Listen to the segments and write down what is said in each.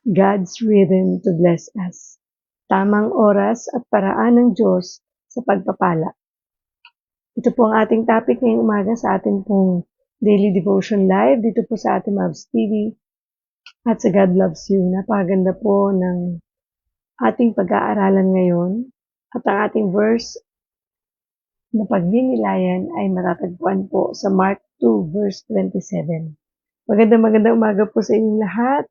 God's rhythm to bless us. Tamang oras at paraan ng Diyos sa pagpapala. Ito po ang ating topic ngayong umaga sa ating pong Daily Devotion Live dito po sa ating Mavs TV at sa God Loves You. Napakaganda po ng ating pag-aaralan ngayon at ang ating verse na pagninilayan ay matatagpuan po sa Mark 2 verse 27. Magandang umaga po sa inyong lahat.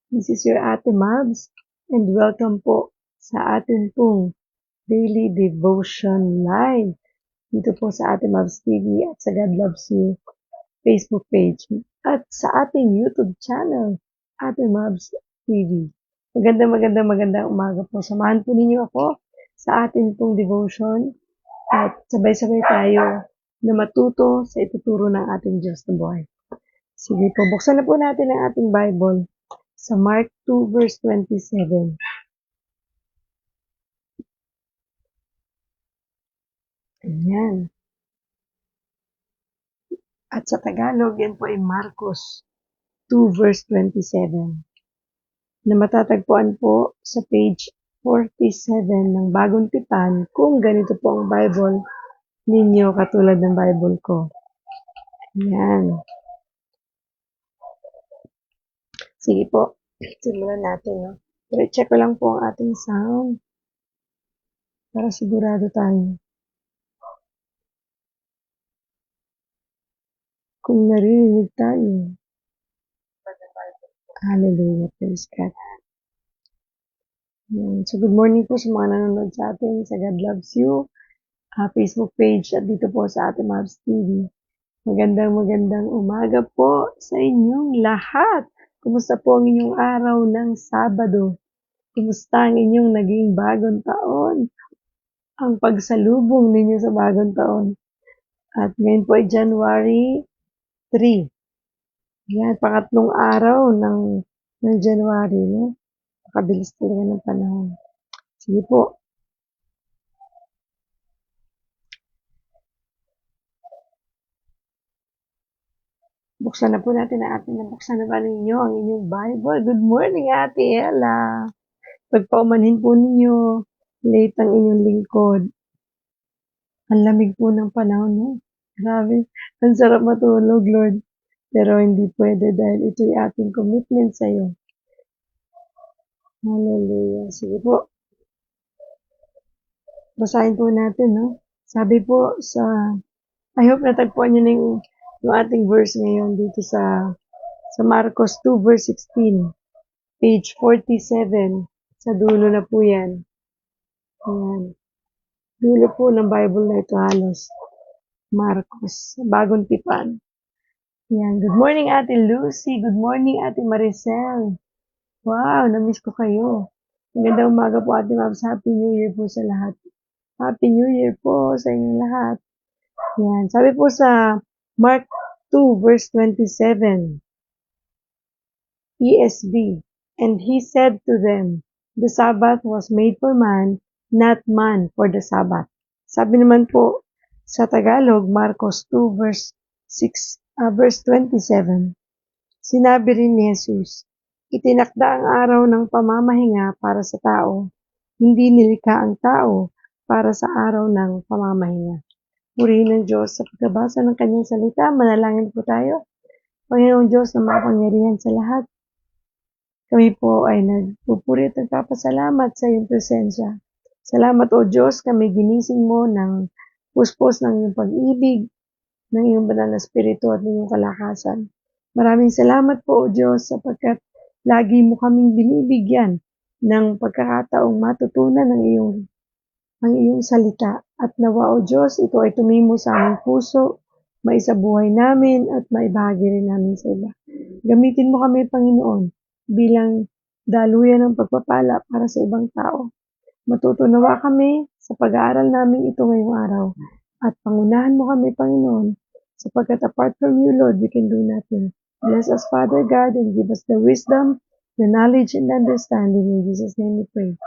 This is your Ate Mavs and welcome po sa atin pong Daily Devotion Live dito po sa Ate Mavs TV at sa God Loves You Facebook page at sa ating YouTube channel, Ate Mavs TV. Magandang umaga po. Samahan po ninyo ako sa atin pong devotion at sabay-sabay tayo na matuto sa ituturo ng ating Diyos na buhay. Sige po, buksan na po natin ang ating Bible sa Mark 2 verse 27. Ayan. At sa Tagalog, yan po ay Marcos 2 verse 27 na matatagpuan po sa page 47 ng Bagong Tipan kung ganito po ang Bible ninyo katulad ng Bible ko. Ayan. Sige po, simulan natin. No? Pero check ko lang po ang ating sound para sigurado tayo. Kung narinig tayo. Hallelujah, praise God. So good morning po sa mga nanonood sa atin sa God Loves You Facebook page at dito po sa ating Mavs TV. Magandang umaga po sa inyong lahat. Kumusta po ang inyong araw ng Sabado? Kumusta ang inyong naging bagong taon? Ang pagsalubong ninyo sa bagong taon. At ngayon po ay January 3. Yan, pangatlong araw ng January, no? Nakabilis talaga ng panahon. Sige po. Buksan na po natin buksan na ba ninyo ang inyong Bible? Good morning, Ate Ella. Pagpaumanhin po ninyo, late ang inyong lingkod. Ang lamig po ng panahon, no? Grabe, ang sarap matulog, Lord. Pero hindi pwede dahil ito'y ating commitment sa iyo. Hallelujah. Sige po. Basahin po natin, no? Sabi po I hope natagpuan niyo na yung ating verse ngayon dito sa Marcos 2 verse 16. Page 47. Sa dulo na po yan. Ayan. Dulo po ng Bible na ito halos. Marcos. Bagong Tipan. Ayan. Good morning, Ate Lucy. Good morning, Ate Maricel. Wow, na-miss ko kayo. Magandang umaga po, Ate Mavs. Happy New Year po sa lahat. Happy New Year po sa inyong lahat. Ayan. Sabi po sa Mark 2 verse 27. ESV. And he said to them, the Sabbath was made for man, not man for the Sabbath. Sabi naman po sa Tagalog, Marcos 2 verse 27. Sinabi rin ni Jesus, itinakda ang araw ng pamamahinga para sa tao, hindi nilikha ang tao para sa araw ng pamamahinga. Purihin ng Diyos sa pagkabasa ng kanyang salita. Manalangin po tayo. Panginoong Diyos na makapangyarihan sa lahat. Kami po ay nagpupuri at nagpapasalamat sa iyong presensya. Salamat o Diyos, kami ginising mo ng puspos ng iyong pag-ibig, ng iyong banal na spirito at ng iyong kalakasan. Maraming salamat po o Diyos sapagkat lagi mo kaming binibigyan ng pagkakataong matutunan ang iyong salita. At nawa o Diyos, ito ay tumimo sa aming puso, maisabuhay namin at maibahagi rin namin sa iba. Gamitin mo kami, Panginoon, bilang daluyan ng pagpapala para sa ibang tao. Matutunawa kami sa pag-aaral namin ito ngayong araw. At pangunahan mo kami, Panginoon, sapagkat apart from you, Lord, we can do nothing. Bless us, Father God, and give us the wisdom, the knowledge, and understanding. In Jesus' name we pray.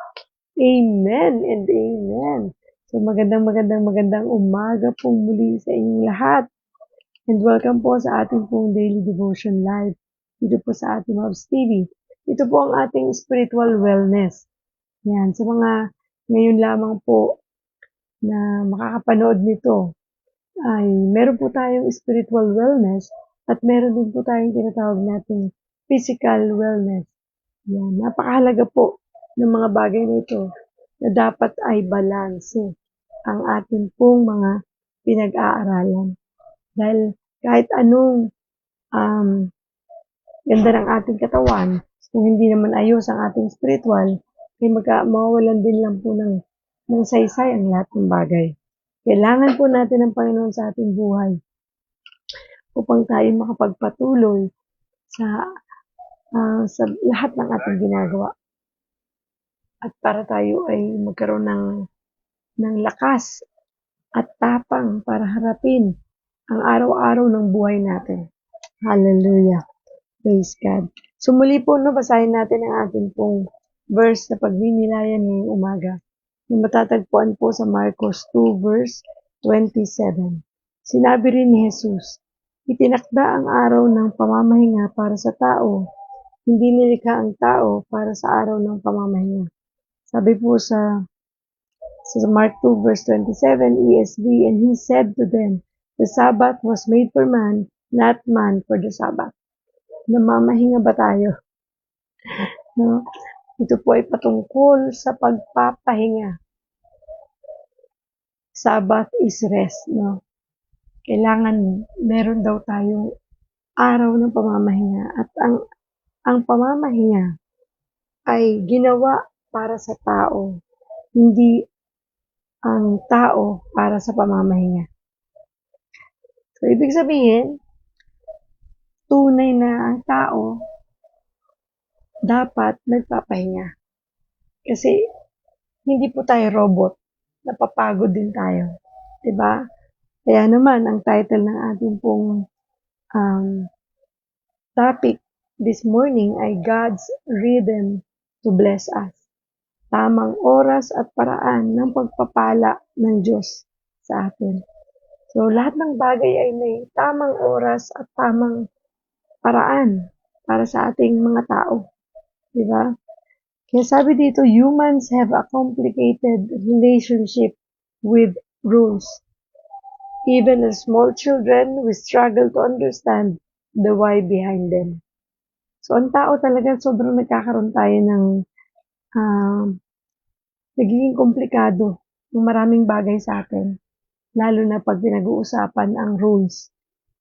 Amen and amen. So magandang umaga pong muli sa inyong lahat. And welcome po sa ating pong Daily Devotion Live dito po sa ating Mavs TV. ito po ang ating spiritual wellness. Yan, sa mga ngayon lamang po na makakapanood nito, ay meron po tayong spiritual wellness at meron din po tayong tinatawag nating physical wellness. Yan, napakahalaga po ng mga bagay na ito na dapat ay balanse ang ating pong mga pinag-aaralan. Dahil kahit anong ganda ng ating katawan, kung hindi naman ayos ang ating spiritual, ay mawawalan din lang po ng saysay ang lahat ng bagay. Kailangan po natin ng Panginoon sa ating buhay upang tayo makapagpatuloy sa lahat ng ating ginagawa. At para tayo ay magkaroon ng lakas at tapang para harapin ang araw-araw ng buhay natin. Hallelujah. Praise God. So muli po, basahin natin ang ating pong verse na pagninilayan ngayong umaga na matatagpuan po sa Marcos 2 verse 27. Sinabi rin ni Jesus, itinakda ang araw ng pamamahinga para sa tao, hindi nilikha ang tao para sa araw ng pamamahinga. Sabi po sa Mark 2 verse 27 ESV, and he said to them, the Sabbath was made for man, not man for the Sabbath. Namamahinga ba tayo? No? Ito po ay patungkol sa pagpapahinga. Sabbath is rest, no? Kailangan meron daw tayong araw ng pamamahinga at ang pamamahinga ay ginawa para sa tao, hindi ang tao para sa pamamahinga. So, ibig sabihin, tunay na ang tao dapat nagpapahinga. Kasi hindi po tayo robot, napapagod din tayo. Diba? Kaya naman, ang title ng ating pong topic this morning ay God's Rhythm to Bless Us. Tamang oras at paraan ng pagpapala ng Diyos sa atin. So, lahat ng bagay ay may tamang oras at tamang paraan para sa ating mga tao. Diba? Kaya sabi dito, humans have a complicated relationship with rules. Even as small children, we struggle to understand the why behind them. So, ang tao talaga, sobrang nagkakaroon tayo ng nagiging komplikado ng maraming bagay sa atin. Lalo na pag pinag-uusapan ang rules.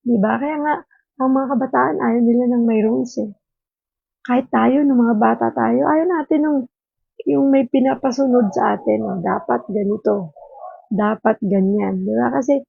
Diba? Kaya nga, ang mga kabataan, ayaw nila ng may rules eh. Kahit tayo, ng mga bata tayo, ayaw natin yung may pinapasunod sa atin. Dapat ganito. Dapat ganyan. Diba? Kasi,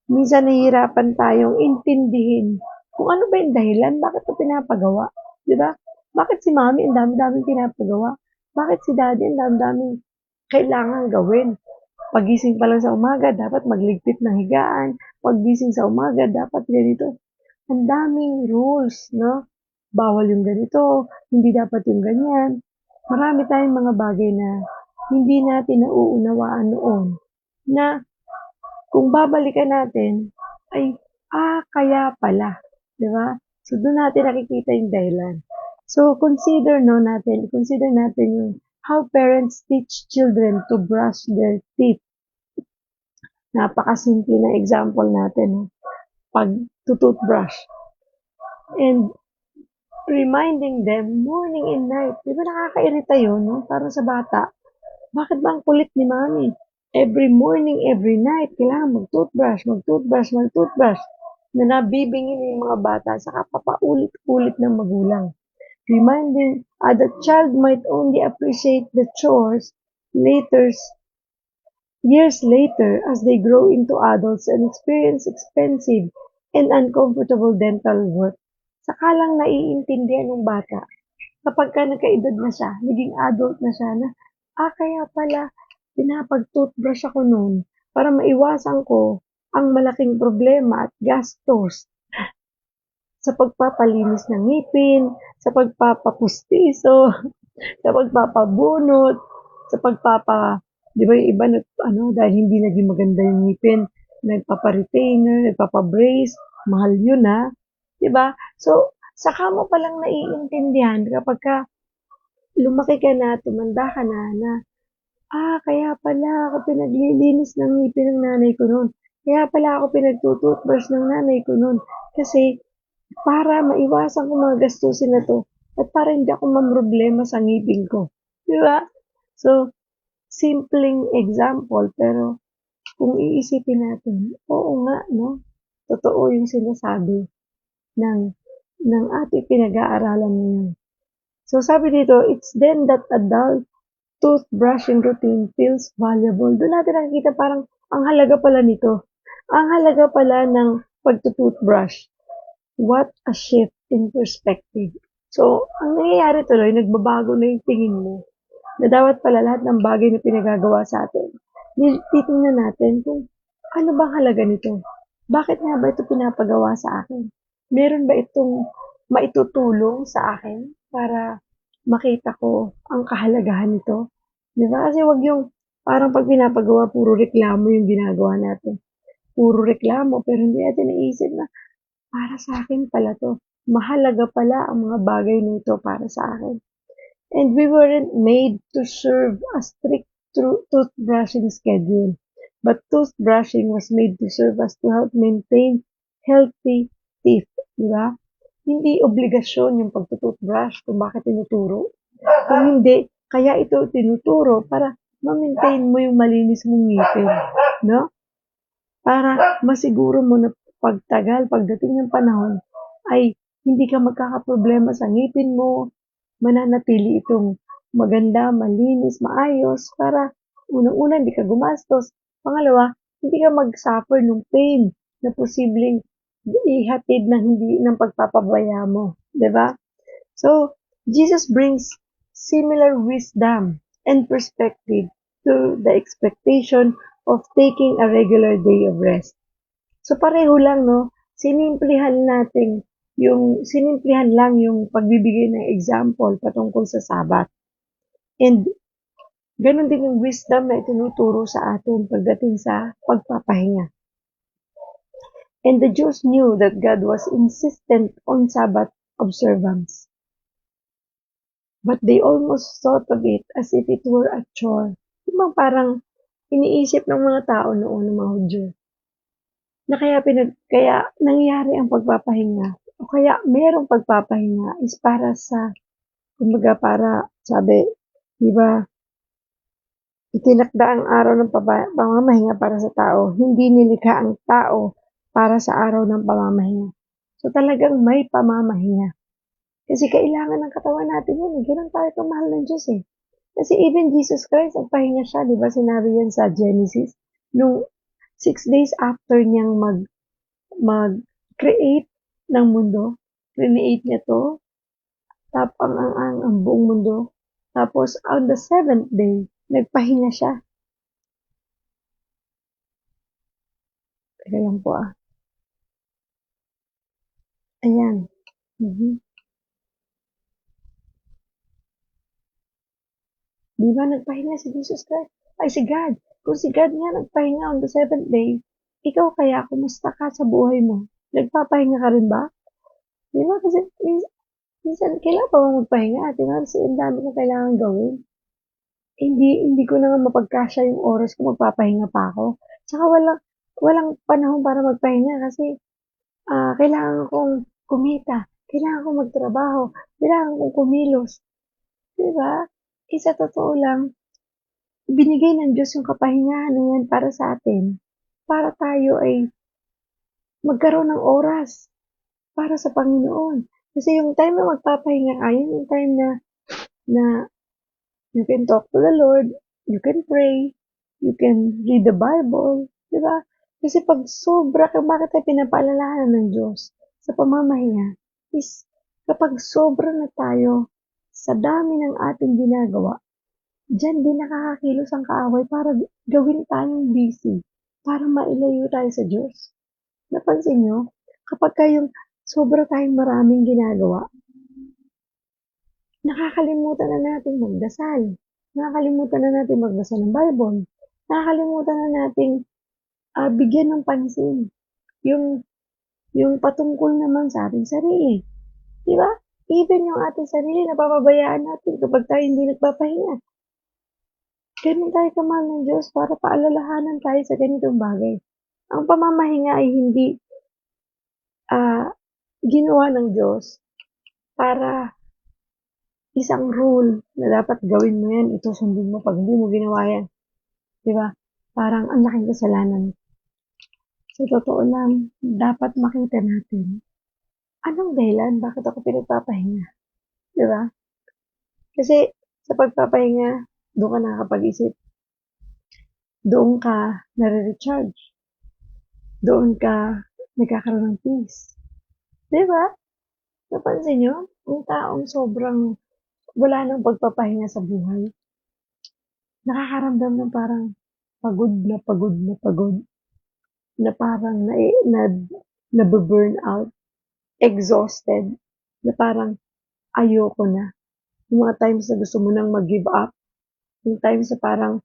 minsan nahihirapan tayong intindihin kung ano ba yung dahilan, bakit ito pinapagawa. Diba? Bakit si mami ang dami-daming pinapagawa? Bakit si daddy ang dami-daming kailangan gawin? Pagising pa lang sa umaga, dapat magligpit ng higaan. Pagising sa umaga, dapat ganito. Ang daming rules, no? Bawal yung ganito, hindi dapat yung ganyan. Marami tayong mga bagay na hindi natin nauunawaan noon na kung babalikan natin, ay, kaya pala. Diba? So, doon natin nakikita yung dahilan. So, consider natin yung how parents teach children to brush their teeth. Napakasimple na example natin. Pag-toothbrush. And reminding them morning and night. Diba nakakairita yun, no? Para sa bata. Bakit ba ang kulit ni mami? Every morning, every night, kailangan mag-toothbrush na nabibingin yung mga bata sa kapapaulit-ulit ng magulang. Reminding the child might only appreciate the chores years later as they grow into adults and experience expensive and uncomfortable dental work. Saka lang naiintindihan ng bata kapag ka nagkaedad na siya, naging adult na siya na, kaya pala, pinapag-toothbrush ako noon para maiwasan ko ang malaking problema at gastos sa pagpapalinis ng ngipin, sa pagpapapustiso, sa pagpapabunot, sa di ba yung iba, dahil hindi naging maganda yung ngipin, nagpapa-retainer, nagpapa-brace, mahal yun di ba? So, saka mo palang naiintindihan kapag ka lumaki ka na, tumanda ka na, kaya pala ako pinaglilinis ng ngipin ng nanay ko nun. Kaya pala ako pinagtututbrush ng nanay ko nun. Kasi para maiwasan ko mga gastusin na to at para hindi ako mamroblema sa ngipin ko. Di ba? So, simpleng example, pero kung iisipin natin, oo nga, no? Totoo yung sinasabi ng, ng ating pinag-aaralan ngayon. So, sabi dito, it's then that adult toothbrushing routine feels valuable. Doon natin nakikita parang ang halaga pala nito. Ang halaga pala ng pagtutoothbrush. What a shift in perspective. So, ang nangyayari tuloy, nagbabago na yung tingin mo na dapat pala lahat ng bagay na pinagagawa sa atin. Titingnan natin kung ano bang halaga nito. Bakit nga ba ito pinapagawa sa akin? Meron ba itong maitutulong sa akin para makita ko ang kahalagahan nito? Di ba? Kasi wag yung parang pag pinapagawa, puro reklamo yung ginagawa natin. Puro reklamo, pero hindi natin naisip na para sa akin pala to. Mahalaga pala ang mga bagay na ito para sa akin. And we weren't made to serve a strict toothbrushing schedule. But toothbrushing was made to serve us to help maintain healthy teeth. Diba? Hindi obligasyon yung pagtutoothbrush kung bakit tinuturo. Kung hindi, kaya ito tinuturo para ma-maintain mo yung malinis mong ngipin. No? Para masiguro mo na pagtagal, pagdating ng panahon, ay hindi ka magkakaproblema sa ngipin mo, mananatili itong maganda, malinis, maayos, para unang-una hindi ka gumastos. Pangalawa, hindi ka mag-suffer ng pain na posibleng ihatid na hindi ng pagpapabaya mo. Diba? So, Jesus brings similar wisdom and perspective to the expectation of taking a regular day of rest. So pareho lang, no? Sinimplihan lang yung pagbibigay ng example patungkol sa Sabat. And ganun din yung wisdom na itinuturo sa atin pagdating sa pagpapahinga. And the Jews knew that God was insistent on Sabbath observance. But they almost thought of it as if it were a chore. Diba parang iniisip ng mga tao noon, ng mga Hudyo, na kaya nangyayari ang pagpapahinga o kaya merong pagpapahinga is para sa, kumbaga para, sabi, di ba, itinakda ang araw ng pamamahinga para sa tao, hindi nilikha ang tao para sa araw ng pamamahinga. So talagang may pamamahinga. Kasi kailangan ng katawan natin yun. Ganun tayo kamahal ng Diyos eh. Kasi even Jesus Christ, nagpahinga siya, di ba? Sinabi yan sa Genesis. Nung 6 days after niyang mag-create ng mundo, create niya to, ang buong mundo. Tapos, on the 7th day, nagpahinga siya. Teka lang po Ayan. Di ba nagpahinga si Jesus Christ? Ay, si God. Kung si God nga nagpahinga on the 7th day, ikaw kaya, kumusta ka sa buhay mo? Nagpapahinga ka rin ba? Di ba? Kasi minsan, kailangan pa ba magpahinga? Di ba? Kasi ang dami ko kailangan gawin. Hindi ko na nga mapagkasya yung oras ko, magpapahinga pa ako. Tsaka walang panahon para magpahinga kasi kailangan kong kumita, kailangan kong magtrabaho, kailangan kong kumilos. Di ba? Sa totoo lang, binigay ng Diyos yung kapahingahan na yan para sa atin, para tayo ay magkaroon ng oras para sa Panginoon. Kasi yung time na magpapahinga ka, yun yung time na you can talk to the Lord, you can pray, you can read the Bible, di ba? Kasi pag sobra ka, bakit tayo pinapaalalahanan ng Diyos sa pamamahinga is kapag sobra na tayo sa dami ng ating ginagawa, diyan din nakakakilos ang kaaway para gawin tayong busy, para mailayo tayo sa Diyos. Napansin nyo, kapag kayong sobra tayong maraming ginagawa, nakakalimutan na natin magdasal. Nakakalimutan na natin magbasa ng Bible. Nakakalimutan na natin bigyan ng pansin yung patungkol naman sa ating sarili. Di ba? Even yung ating sarili napapabayaan natin kapag tayo hindi nagpapahinga. Gano'n tayo kamahal ng Diyos para paalalahanan tayo sa ganitong bagay. Ang pamamahinga ay hindi, ginawa ng Diyos para isang rule na dapat gawin mo 'yan, ito sundin mo 'pag hindi mo ginawa 'yan, 'di ba? Parang ang laking kasalanan. Sa totoo lang, dapat makita natin, anong dahilan bakit ako pinagpapahinga, 'di ba? Kasi sa pagpapahinga, do'n ka nakakapag-isip, doon ka nare-recharge, doon ka nagkakaroon ng peace, 'di ba? Napansin niyo, yung taong sobrang wala ng pagpapahinga sa buhay, nakakaramdam ng parang pagod na pagod na pagod, na parang nabu-burnout, exhausted, na parang ayoko na. Yung mga times na gusto mo nang mag-give up, yung times na parang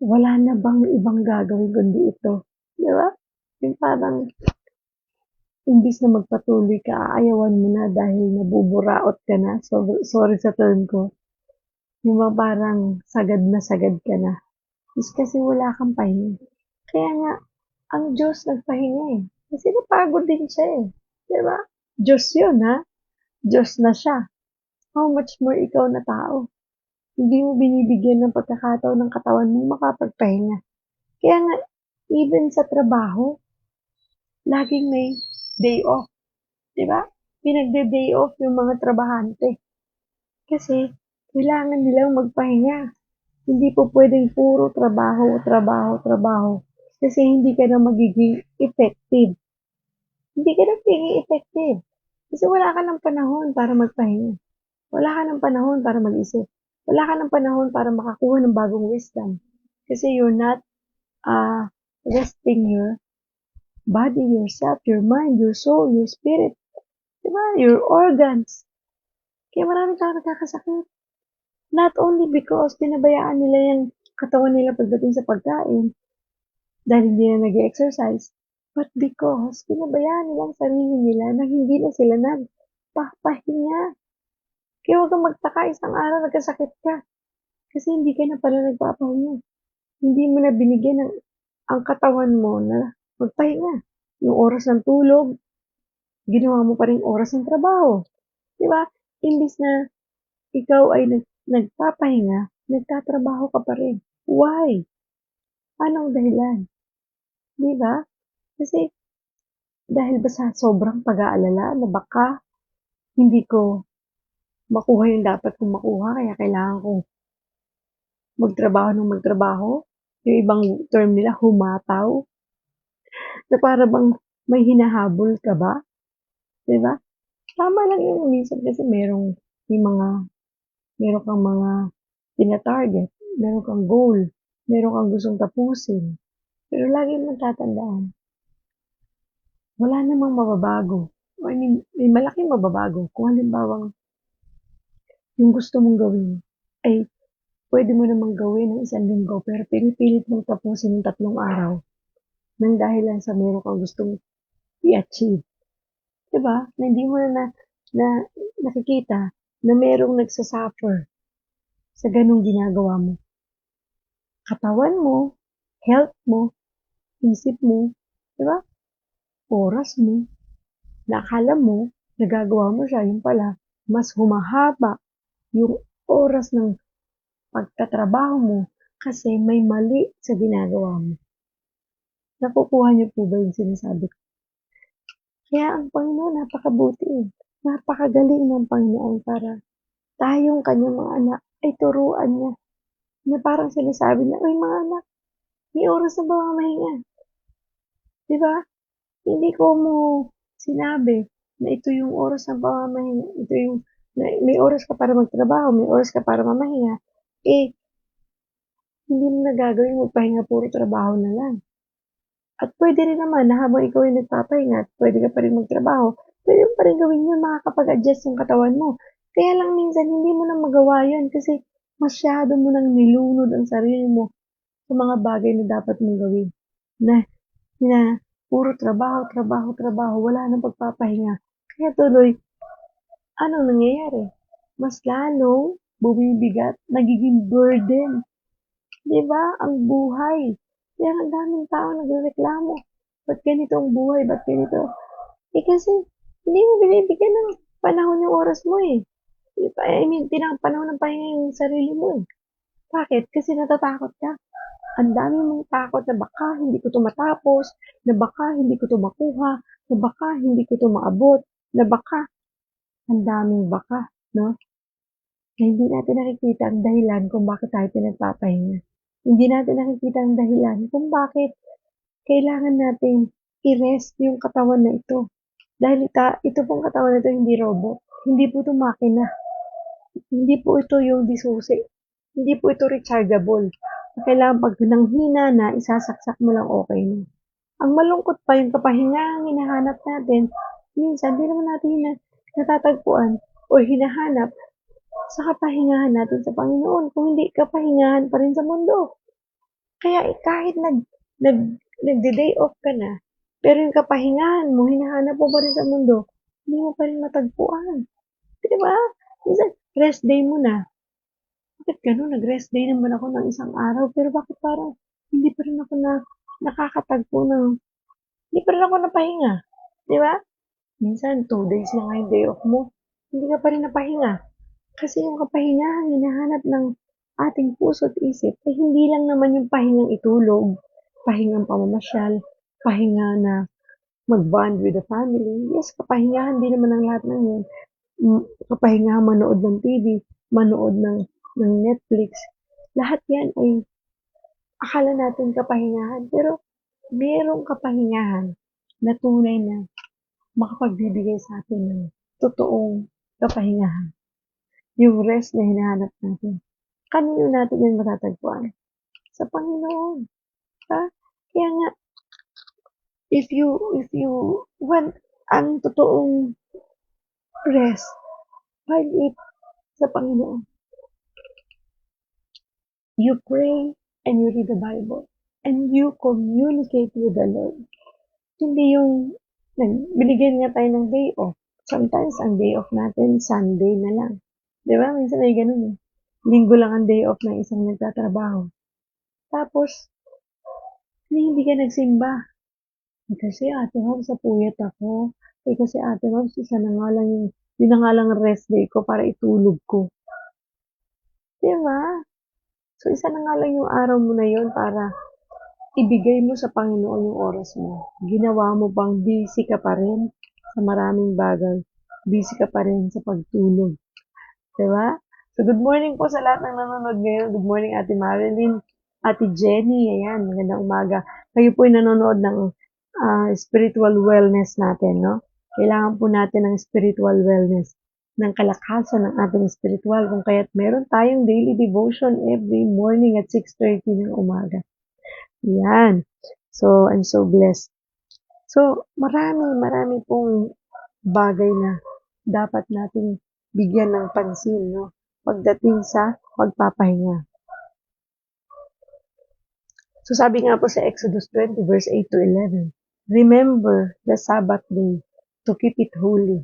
wala na bang ibang gagawin kundi ito, 'di ba? Yung parang imbis na magpatuloy ka, aayawan mo na dahil nabuburaot ka na, sorry sa term ko, yung mga parang sagad ka na, is kasi wala kang pahinga. Kaya nga, ang Diyos nagpahinga eh, kasi napagod din siya eh, 'di ba? Diyos yun ha, Diyos na siya. How much more ikaw na tao? Hindi mo binibigyan ng pagkakataon ng katawan mo makapagpahinga. Kaya nga, even sa trabaho, laging may day off, di ba? Pinagde-day off yung mga trabahante. Kasi, kailangan nilang magpahinga. Hindi po pwedeng puro trabaho, trabaho, trabaho. Kasi hindi ka na magiging effective. Hindi ka na magiging effective. Kasi wala ka ng panahon para magpahinga. Wala ka ng panahon para mag-isip. Wala ka ng panahon para makakuha ng bagong wisdom. Kasi you're not resting your body, yourself, your mind, your soul, your spirit, diba? Your organs. Kaya marami tao nagkakasakit. Not only because pinabayaan nila yung katawan nila pagdating sa pagkain dahil hindi na nag-exercise, but because pinabayaan nila ang sarili nila na hindi na sila nagpapahinga. Kaya huwag kang magtaka isang araw nagkasakit ka kasi hindi ka na pala nagpapahinga. Hindi mo na binigyan ng ang katawan mo na magpahinga. Yung oras ng tulog, ginawa mo pa rin oras ng trabaho. Di ba? Imbis na ikaw ay nagpapahinga, nagtatrabaho ka pa rin. Why? Anong dahilan? Di ba? Kasi dahil ba sa sobrang pag-aalala na baka hindi ko makuha yung dapat kong makuha, kaya kailangan kong magtrabaho ng magtrabaho. Yung ibang term nila, humataw. Na para bang may hinahabol ka ba? Di ba? Tama lang yung minsan kasi meron kang mga tina-target, meron kang goal, meron kang gustong tapusin. Pero lagi mong tatandaan, wala namang mababago. I mean, may malaking mababago kung halimbawang yung gusto mong gawin ay pwede mo namang gawin ng 1 linggo pero pinipilit mong tapusin ng 3 araw nang dahil lang sa meron kang gustong i-achieve. Diba? Na hindi mo na nakikita na merong nagsasuffer sa ganong ginagawa mo. Katawan mo, health mo, isip mo, diba? Oras mo, na akala mo, nagagawa mo siya, yung pala, mas humahaba yung oras ng pagtatrabaho mo kasi may mali sa ginagawa mo. Nakukuha niyo po ba yung sinasabi ko? Kaya ang Panginoon napakabuti eh. Napakagaling ng Panginoon para tayong kanyang mga anak ay turuan niya na parang sinasabi niya, "Uy mga anak, may oras na ba mamahinga?" Di ba? Hindi ko mo sinabi na ito yung oras ng pamamahinga, ito yung may oras ka para magtrabaho, may oras ka para mamahinga, eh, hindi mo na gagawin magpahinga, puro trabaho na lang. At pwede rin naman na habang ikaw ay nagpapahinga at pwede ka pa rin magtrabaho, pwede mo pa rin gawin yun, makakapag-adjust yung katawan mo. Kaya lang minsan hindi mo na magawa yun kasi masyado mo nang nilunod ang sarili mo sa mga bagay na dapat mong gawin. Na puro trabaho, trabaho, trabaho, wala nang pagpapahinga. Kaya tuloy, anong nangyayari? Mas lalong bumibigat, nagiging burden. 'Di ba? Ang buhay. Kaya ang daming tao nagrereklamo. Ba't ganito ang buhay? Ba't ganito? Kasi hindi mo binibigyan ng panahon yung oras mo eh. I mean, panahon ng pahinga yung sarili mo eh. Bakit? Kasi natatakot ka. Ang dami mong takot na baka hindi ko to matapos, na baka hindi ko to makuha, na baka hindi ko to maabot, na baka, ang daming baka, no? Kaya hindi natin nakikita ang dahilan kung bakit tayo pinagpapahinga. Hindi natin nakikita ang dahilan kung bakit kailangan natin i-rest yung katawan na ito. Dahil ito pong katawan na ito hindi robot. Hindi po ito makina. Hindi po ito yung disusi. Hindi po ito rechargeable. Kailangan pag nanghina na, isasaksak mo lang okay na. Ang malungkot pa yung kapahingahan hinahanap natin, minsan di naman natin natatagpuan o hinahanap sa kapahingahan natin sa Panginoon, kung hindi kapahingahan pa rin sa mundo. Kaya kahit nagde-day off ka na, pero yung kapahingahan mo, hinahanap mo pa rin sa mundo, hindi mo pa rin matagpuan. Diba? Minsan, rest day mo na. Bakit gano'n? Nag-rest day naman ako ng isang araw, pero bakit parang hindi pa rin ako nakakatagpo ng, hindi pa rin ako napahinga. Di ba? Minsan, 2 days na nga yung day off mo, hindi ka pa rin napahinga. Kasi yung kapahingahan hinahanap ng ating puso at isip, ay hindi lang naman yung pahingang itulog, pahingang pamamasyal, pahinga na mag-bond with the family. Yes, kapahingahan din naman ang lahat ng yun. Kapahingahan manood ng TV, manood ng Netflix. Lahat yan ay akala natin kapahingahan, pero merong kapahingahan na tunay na makapagbibigay sa atin ng totoong kapahingahan. Yung rest na hinahanap natin. Kanino natin yan matatagpuan? Sa Panginoon. Ha? Kaya nga, if you want ang totoong rest, find it sa Panginoon. You pray and you read the Bible and you communicate with the Lord. Hindi yung binigyan nga tayo ng day off. Sometimes ang day off natin Sunday na lang. 'Di ba? Minsan ay ganun eh. Linggo lang ang day off ng isang nagtatrabaho. Tapos hindi ka nagsimba. Kasi Ate Hobbs, sa puyat ako. Kasi Ate Hobbs, isa na nga lang yun na nga lang rest day ko para itulog ko. Diba? So, isa na nga lang yung araw mo na yun para ibigay mo sa Panginoon yung oras mo. Ginawa mo bang busy ka pa rin sa maraming bagay. Busy ka pa rin sa pagtulog. Diba? So, good morning po sa lahat ng nanonood ngayon. Good morning, Ate Marilyn, Ate Jenny. Ayan, magandang umaga. Kayo po yung nanonood ng spiritual wellness natin, no? Kailangan po natin ng spiritual wellness, ng kalakasan ng ating spiritual, kung kaya't meron tayong daily devotion every morning at 6:30 ng umaga. Yan. So, I'm so blessed. So, marami pong bagay na dapat nating bigyan ng pansin, no? Pagdating sa pagpapahinga. So, sabi nga po sa Exodus 20, verse 8 to 11, remember the Sabbath day to keep it holy.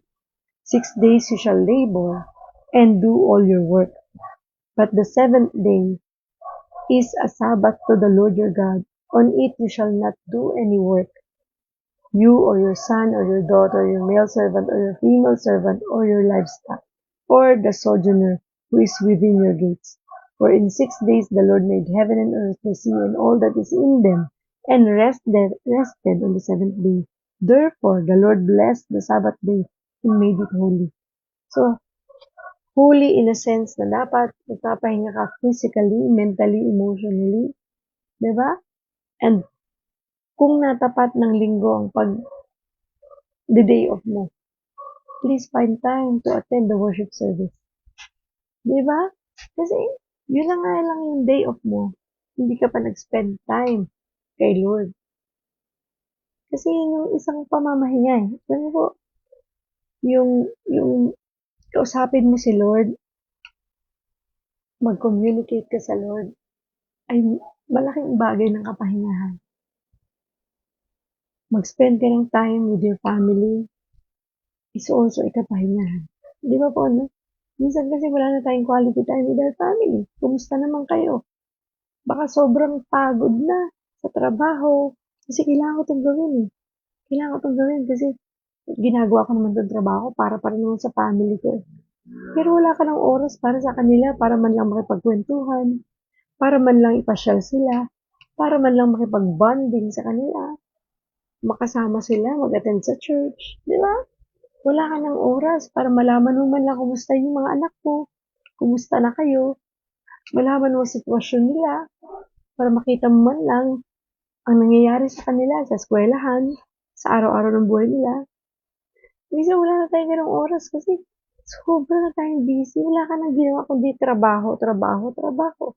6 days you shall labor and do all your work. But the 7th day is a Sabbath to the Lord your God. On it you shall not do any work. You or your son or your daughter, your male servant or your female servant or your livestock, or the sojourner who is within your gates. For in 6 days the Lord made heaven and earth, the sea, and all that is in them, and rested on the 7th day. Therefore the Lord blessed the Sabbath day and made it holy. So, holy in a sense na dapat magpapahinga ka physically, mentally, emotionally. Diba? And kung natapat ng linggo ang the day off mo, please find time to attend the worship service. Diba? Kasi yun na nga lang yung day off mo. Hindi ka pa nag-spend time kay Lord. Kasi yun yung isang pamamahinga eh. Alam mo po, yung kausapin mo si Lord, mag-communicate ka sa Lord, ay malaking bagay ng kapahingahan. Mag-spend ka ng time with your family is also a kapahingahan. 'Di ba po 'no? Minsan kasi wala na tayong quality time with our family. Kumusta naman kayo? Baka sobrang pagod na sa trabaho, kasi kailangan ko 'tong gawin, eh. Kailangan ko 'tong gawin kasi ginagawa ko naman 'tong trabaho para pa rin naman sa family ko, eh. Pero wala ka ng oras para sa kanila, para man lang makipagkuwentuhan, para man lang ipasyal sila, para man lang makipag-bonding sa kanila, makasama sila, mag-attend sa church, 'di ba? Wala ka ng oras para malaman mo man lang kumusta yung mga anak mo, kumusta na kayo, malaman mo ang sitwasyon nila, para makita mo man lang ang nangyayari sa kanila sa eskuwelahan, sa araw-araw ng buhay nila. Minsan wala na tayong gano'ng oras kasi sobra na tayong busy, wala ka ng ginawa kundi trabaho, trabaho, trabaho.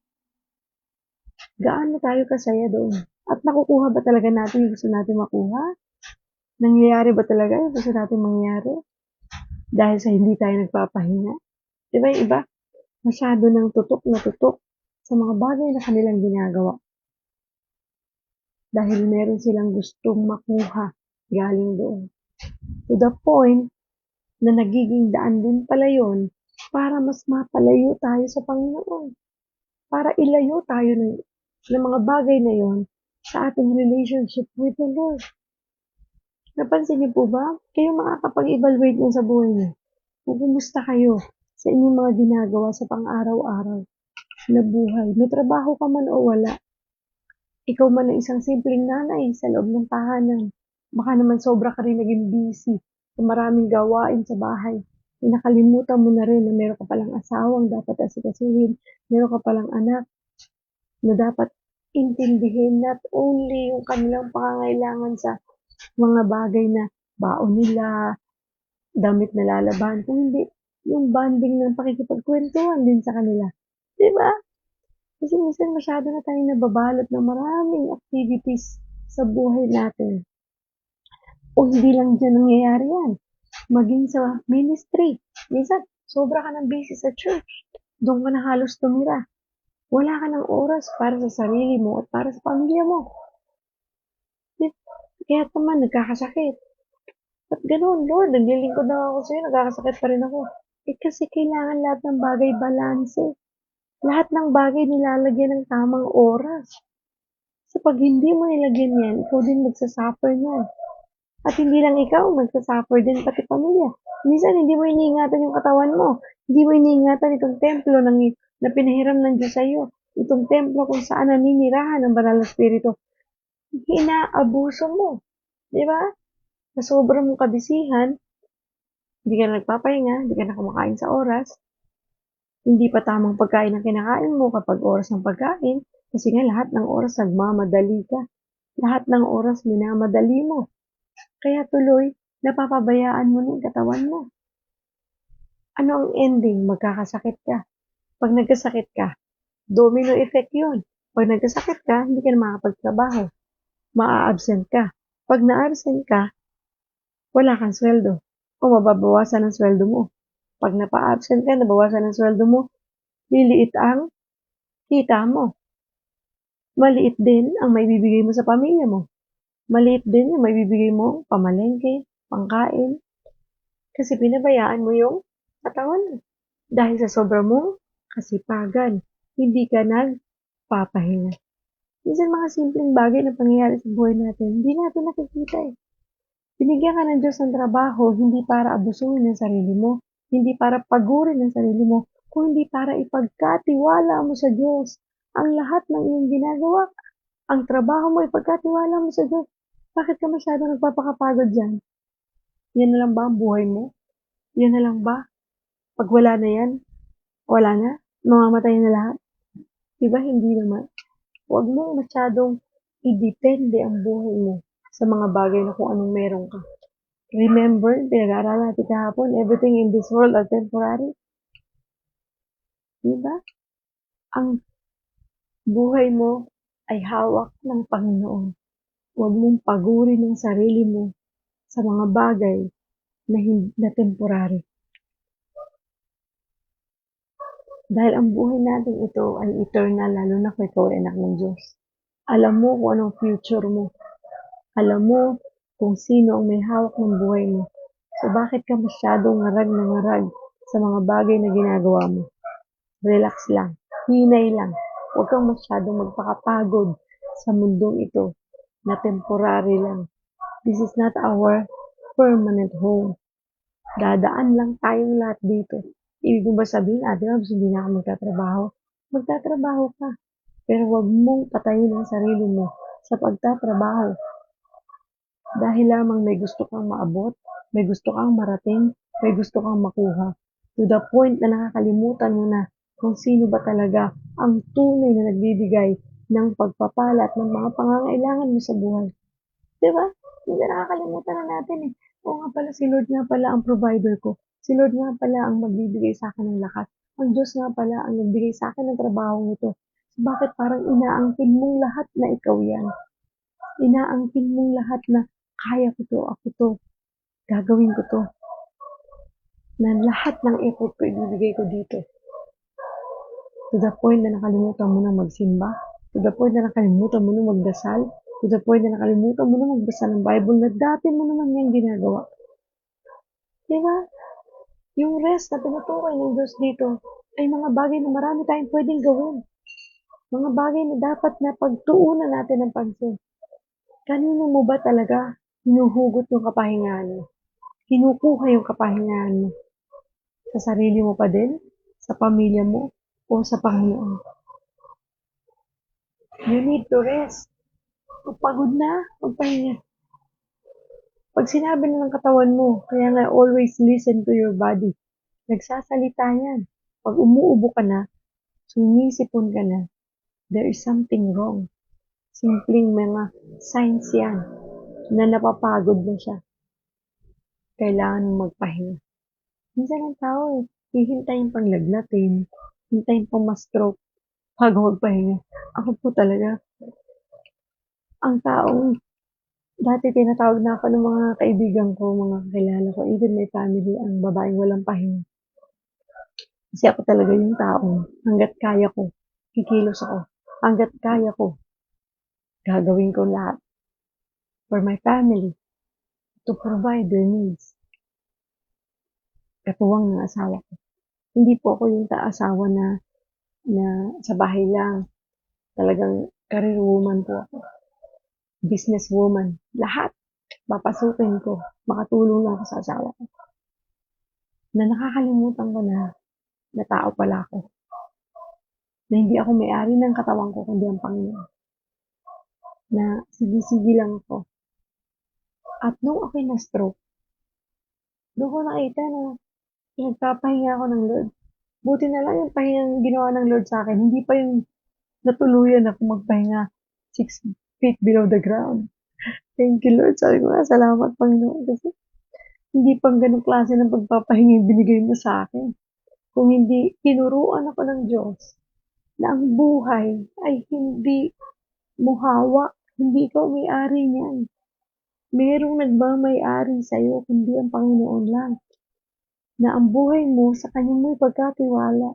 Gaano tayo kasaya doon? At nakukuha ba talaga natin yung gusto natin makuha? Nangyayari ba talaga yung gusto natin mangyari? Dahil sa hindi tayo nagpapahinga? 'Di ba yung iba, masyado ng tutok na tutok sa mga bagay na kanilang ginagawa dahil meron silang gustong makuha galing doon. To the point na nagiging daan din pala yun para mas mapalayo tayo sa Panginoon. Para ilayo tayo ng mga bagay na yon sa ating relationship with the Lord. Napansin niyo po ba? Kayo makakapag-evaluate niyo sa buhay niyo. Kung kumusta kayo sa inyong mga ginagawa sa pang-araw-araw na buhay. May trabaho ka man o wala. Ikaw man ay isang simpleng nanay sa loob ng tahanan. Baka naman sobra ka rin naging busy sa maraming gawain sa bahay. Nakalimutan mo na rin na meron ka palang asawang dapat asikasuhin, meron ka palang anak na dapat intindihin, not only yung kanilang pangangailangan sa mga bagay na baon nila, damit na lalaban, kung hindi yung bonding ng pakikipagkwentuhan din sa kanila. 'Di ba? Kasi minsan masyado na tayong nababalot ng maraming activities sa buhay natin. O hindi lang diyan nangyayari yan. Maging sa ministry. Minsan, sobra ka ng busy sa church. Doon ka na halos tumira. Wala ka ng oras para sa sarili mo at para sa pamilya mo. Kaya naman, nagkakasakit. At ganoon, Lord, naglilingkod na ako sa'yo, nagkakasakit pa rin ako. Eh kasi kailangan lahat ng bagay balanse. Lahat ng bagay nilalagyan ng tamang oras. So pag hindi mo nilagyan yan, ikaw din magsasuffer niyan. At hindi lang ikaw, magsasuffer din pati pamilya. Minsan hindi mo iniingatan yung katawan mo. Hindi mo iniingatan itong templo na pinahiram ng Diyos sa'yo. Itong templo kung saan naninirahan ng banal na spirito. Inaabuso mo. Di ba? Sa sobrang mong kabisihan, hindi ka na nagpapahinga, hindi ka na kumakain sa oras, hindi pa tamang pagkain ang kinakain mo kapag oras ng pagkain, kasi nga lahat ng oras nagmamadali ka. Lahat ng oras minamadali mo. Kaya tuloy, napapabayaan mo na yung katawan mo. Ano ang ending? Magkakasakit ka. Pag nagkasakit ka, domino effect yun. Pag nagkasakit ka, hindi ka na makapagtrabaho. Maa-absent ka. Pag na-absent ka, wala kang sweldo. O mababawasan ang sweldo mo. Pag napa-absent ka, nabawasan ang sweldo mo, liliit ang kita mo. Maliit din ang maibibigay mo sa pamilya mo. Maliit din yung maibibigay mo pamalengke, pangkain. Kasi pinabayaan mo yung katawan mo. Dahil sa sobra mong kasipagan, hindi ka nagpapahinga. Minsan mga simpleng bagay na pangyayari sa buhay natin, hindi natin nakikita eh. Binigyan ka ng Diyos ng trabaho, hindi para abusuhin ang sarili mo, hindi para pagurin ang sarili mo, kundi para ipagkatiwala mo sa Diyos ang lahat ng iyong ginagawa. Ang trabaho mo, ipagkatiwala mo sa Diyos. Bakit ka masyado nagpapakapagod dyan? Yan na lang ba ang buhay mo? Yan na lang ba? Pag wala na yan, wala na? Mamamatay na lahat? Diba hindi naman? Huwag mong masyadong idepende ang buhay mo sa mga bagay na kung anong meron ka. Remember, pinag-aaralan natin kahapon, everything in this world are temporary. Diba? Ang buhay mo ay hawak ng Panginoon. Huwag mong pagurin ang sarili mo sa mga bagay na temporary. Dahil ang buhay natin ito ay eternal, lalo na kung ikaw ay anak ng Diyos. Alam mo kung anong future mo. Alam mo kung sino ang may hawak ng buhay mo. So bakit ka masyadong ngarag na ngarag sa mga bagay na ginagawa mo. Relax lang, hinay lang. Huwag kang masyadong magpakapagod sa mundong ito na temporary lang. This is not our permanent home. Dadaan lang tayong lahat dito. Ibig mo ba sabihin, Ate Mabs, hindi na ako magtatrabaho? Magtatrabaho ka. Pero huwag mong patayin ang sarili mo sa pagtatrabaho. Dahil lamang may gusto kang maabot, may gusto kang marating, may gusto kang makuha. To the point na nakakalimutan mo na kung sino ba talaga ang tunay na nagbibigay ng pagpapala at ng mga pangangailangan mo sa buhay. Diba? Hindi nakakalimutan na natin eh. Oo nga pala, si Lord nga pala ang provider ko. Si Lord nga pala ang magbibigay sa akin ng lakas. Ang Diyos nga pala ang nagbigay sa akin ng trabaho nito. Bakit parang inaangkin mong lahat na ikaw yan? Inaangkin mong lahat na kaya ko to, ako to, gagawin ko to. Na lahat ng effort ko ibibigay ko dito. To the point na nakalimutan mo na magsimba. To the point na nakalimutan mo na magdasal. To the point na nakalimutan mo na magbasa ng Bible na dati mo naman yung ginagawa. Diba? Yung rest na tinutukoy ng Diyos dito ay mga bagay na marami tayong pwedeng gawin. Mga bagay na dapat na pagtuunan natin ng pansin. Kanino mo ba talaga hinuhugot yung kapahingahan mo? Kinukuha yung kapahingahan mo? Sa sarili mo pa din? Sa pamilya mo? O sa Panginoon? You need to rest. Kung pagod na, magpahinga. Pag sinabi na ng katawan mo, kaya nga always listen to your body. Nagsasalita yan. Pag umuubo ka na, sumisipon ka na, there is something wrong. Simpleng mga signs yan na napapagod na siya. Kailangan mong magpahinga. Minsan ang tao hihintayin pang lagnatin, hintayin pang ma-stroke bago magpahinga. Ako po talaga, ang taong dati tinatawag na ako ng mga kaibigan ko, mga kakilala ko, even my family, ang babaeng walang pahinga. Kasi ako talaga yung taong hanggat kaya ko, kikilos ako. Hanggat kaya ko, gagawin ko lahat for my family to provide their needs. Katuwang ng asawa ko. Hindi po ako yung asawa na sa bahay lang. Talagang career woman po ako. Business woman. Lahat. Papasukin ko. Makatulong lang ako sa asawa ko. Na nakakalimutan ko na tao pala ako. Na hindi ako may-ari ng katawan ko, kundi ang Panginoon. Na sige-sige lang ako. At nung ako'y na-stroke, doon ko nakita na nagpapahinga ako ng Lord. Buti na lang yung pahingang ginawa ng Lord sa akin. Hindi pa yung natuluyan ako magpahinga 6 feet below the ground. Thank you, Lord. Sabi ko nga, salamat, Panginoon. Kasi hindi pang ganong klase ng pagpapahinga yung binigay mo sa akin. Kung hindi, tinuruan ako ng Diyos na ang buhay ay hindi mo hawak. Hindi ikaw may-ari niyan. Merong nagmamay-ari sa'yo, kundi ang Panginoon lang. Na ang buhay mo sa Kanya mo'y pagkatiwala.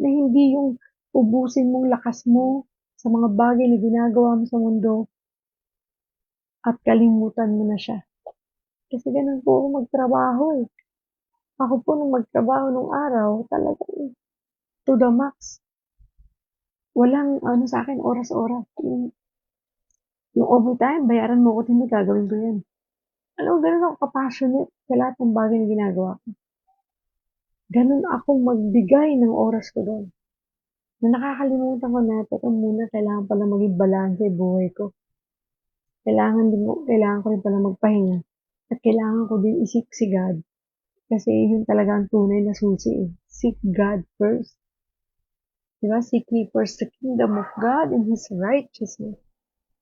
Na hindi yung ubusin mong lakas mo sa mga bagay na ginagawa mo sa mundo at kalimutan mo na siya. Kasi ganun po ako magtrabaho eh. Ako po nung magtrabaho nung araw, talagang to the max. Walang sa akin, oras-oras. Yung overtime, bayaran mo ko, hindi gagawin ko yan. Alam mo, ganun ako ka-passionate sa lahat ng bagay na ginagawa ko. Ganun akong magbigay ng oras ko doon. Na nakakalimutan ko na, teka muna, kailangan pala maging balance yung buhay ko. Kailangan ko rin pala magpahinga. At kailangan ko din isip si God. Kasi yun talaga ang tunay na susi eh. Seek God first. Diba? Seek ye first the kingdom of God and His righteousness.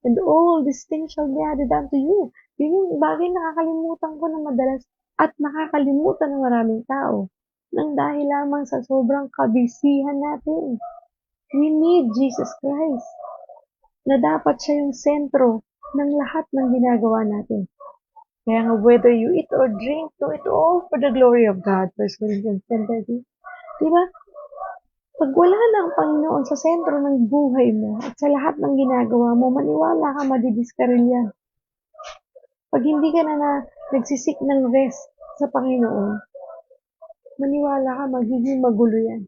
And all these things shall be added unto you. Yun yung bagay nakakalimutan ko na madalas at nakakalimutan ng maraming tao. Nang dahil lamang sa sobrang kabisihan natin. We need Jesus Christ. Na dapat siya yung sentro ng lahat ng ginagawa natin. Kaya nga, whether you eat or drink, do it all for the glory of God. 1 Corinthians 10:30. Diba? Pag wala na ang Panginoon sa sentro ng buhay mo at sa lahat ng ginagawa mo, maniwala ka, madidiskaril. Pag hindi ka na nagsisik ng rest sa Panginoon, maniwala ka, magiging magulo yan.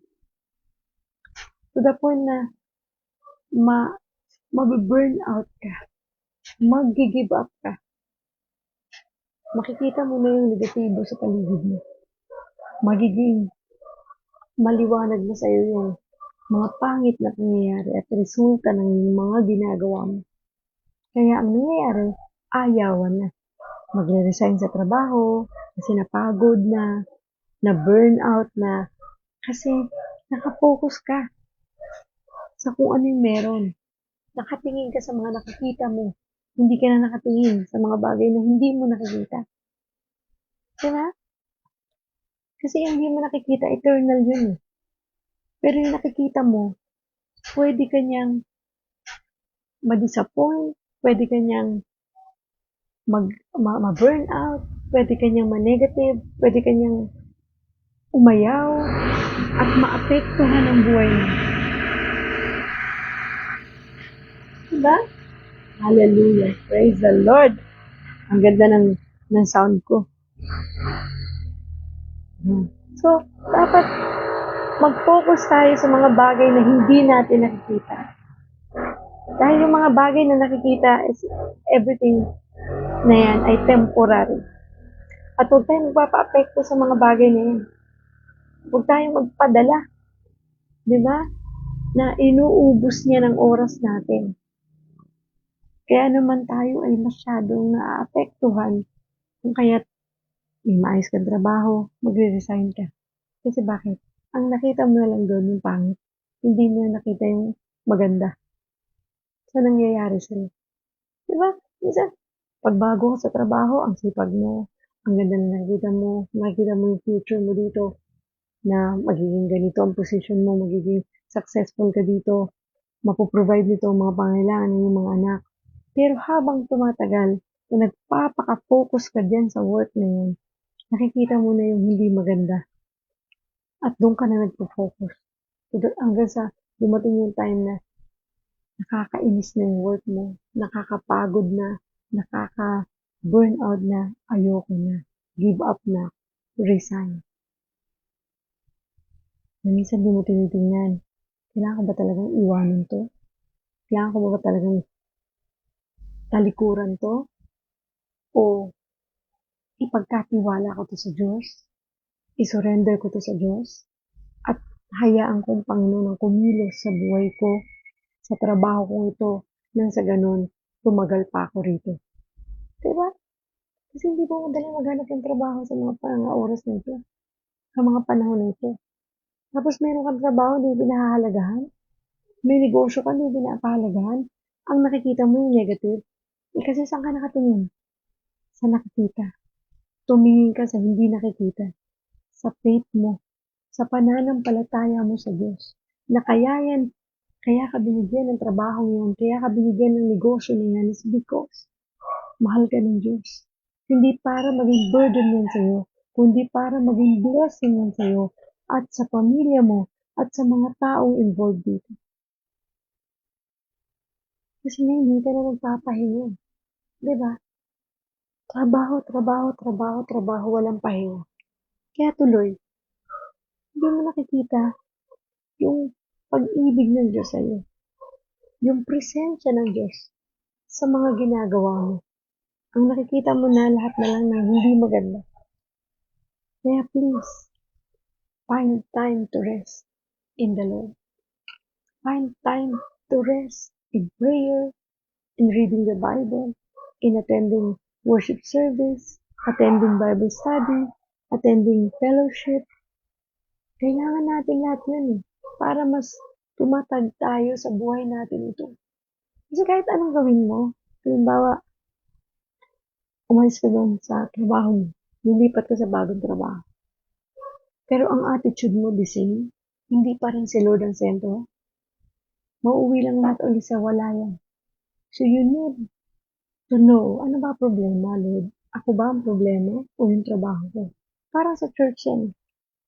To the point na mababurn out ka, mag-give up ka. Makikita mo na yung negatibo sa paligid mo. Magiging maliwanag na sa'yo yung mga pangit na pangyayari at resulta ng mga ginagawa mo. Kaya ang nangyayari, ayawan na. Magre-resign sa trabaho, kasi napagod na burn out na, kasi nakafocus ka sa kung ano yung meron. Nakatingin ka sa mga nakikita mo. Hindi ka na nakatingin sa mga bagay na hindi mo nakikita. Diba? Kasi yung hindi mo nakikita, eternal yun eh. Pero yung nakikita mo, pwede ka niyang ma-disappoint, pwede ka niyang ma-burn out, pwede ka niyang ma-negative, pwede ka niyang umayaw, at maapektuhan ang buhay mo. Diba? Hallelujah. Praise the Lord. Ang ganda ng sound ko. So, dapat mag-focus tayo sa mga bagay na hindi natin nakikita. Dahil yung mga bagay na nakikita is everything na yan ay temporary. At huwag tayong magpapa-apekto sa mga bagay na yan. Huwag tayong magpadala. Diba? Na inuubos niya ng oras natin. Kaya naman tayo ay masyadong naaapektuhan kung kaya't may maayos kang trabaho, magre-resign ka. Kasi bakit? Ang nakita mo na lang doon yung pangit. Hindi mo nakita yung maganda. Sa nangyayari sa'yo. Diba? Minsan, pagbago ka sa trabaho, ang sipag mo, ang ganda na nakita mo yung future mo dito, na magiging ganito ang position mo, magiging successful ka dito, mapoprovide nito ang mga pangailangan ng iyong mga anak. Pero habang tumatagal, na nagpapaka-focus ka dyan sa work na yun, nakikita mo na yung hindi maganda. At doon ka na nagpo-focus. Hanggang sa dumating yung time na nakakainis na yung work mo, nakakapagod na, nakaka-burn out na, ayoko na, give up na, resign. Minsan di mo tinitingnan, kailangan ko ba talagang iwanan to? Kailangan ko ba talagang talikuran to? O ipagkatiwala ko to sa Diyos? I-surrender ko to sa Diyos? At hayaan kong Panginoon ang kumilos sa buhay ko, sa trabaho kong ito, nang sa ganun, tumagal pa ako rito. Diba? Kasi hindi po madali maghanap ng trabaho sa mga oras na ito, sa mga panahon na ito. Tapos meron kang trabaho, hindi pinahahalagahan. May negosyo ka, hindi pinapahalagahan. Ang nakikita mo yung negative. Kasi saan ka nakatingin? Sa nakikita. Tumingin ka sa hindi nakikita. Sa faith mo. Sa pananampalataya mo sa Diyos. Na kaya ka binigyan ng trabaho yan, kaya ka binigyan ng negosyo na yan is because mahal ka ng Diyos. Hindi para maging burden yan sa'yo, kundi para maging blessing yan sa'yo at sa pamilya mo at sa mga taong involved dito. Kasi ngayon, hindi ka na nagpapahinga. Diba? Trabaho, trabaho, trabaho, trabaho, walang pahinga. Kaya tuloy, hindi mo nakikita yung pag-ibig ng Diyos sa'yo. Yung presensya ng Diyos sa mga ginagawa mo. Ang nakikita mo na lahat na lang na hindi maganda. Kaya please, find time to rest in the Lord. Find time to rest in prayer, in reading the Bible, in attending worship service, attending Bible study, attending fellowship. Kailangan natin lahat yun para mas tumatag tayo sa buhay natin ito. Kasi kahit anong gawin mo, halimbawa, umalis ka doon sa trabaho mo, lilipat ka sa bagong trabaho. Pero ang attitude mo the same, hindi pa rin si Lord ang sentro, mauwi lang lahat ulit sa wala yan. So you need to know, ano ba problema, Lord? Ako ba ang problema o yung trabaho ko? Parang sa church yan.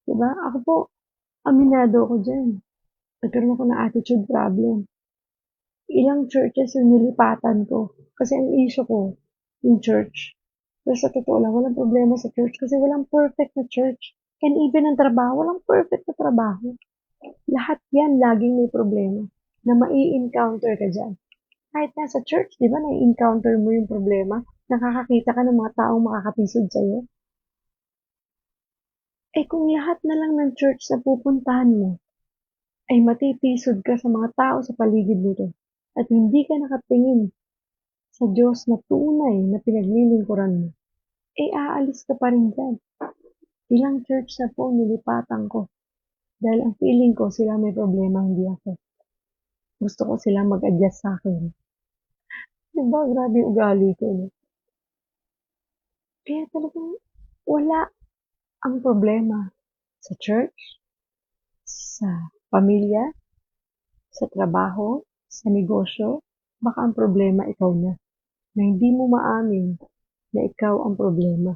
Diba? Ako po, aminado ako dyan. Nagkaroon ako ng attitude problem. Ilang churches yung nilipatan ko. Kasi ang issue ko, yung church. Pero sa totoo lang, walang problema sa church kasi walang perfect na church. And even ang trabaho, walang perfect na trabaho. Lahat yan laging may problema na mai-encounter ka dyan. Kahit nga sa church, di ba, na-encounter mo yung problema, nakakakita ka ng mga taong makakapisod sa'yo. Eh kung lahat na lang ng church na pupuntahan mo ay matitisod ka sa mga tao sa paligid nito at hindi ka nakatingin sa Diyos na tunay na pinaglilingkuran mo, eh aalis ka pa rin dyan. Ilang church na po nilipatan ko dahil ang feeling ko sila may problema, hindi ako. Gusto ko sila mag-adjust sa akin. Diba, grabe yung ugali ko. No? Kaya talagang wala ang problema sa church, sa pamilya, sa trabaho, sa negosyo. Baka ang problema ikaw na hindi mo maamin na ikaw ang problema.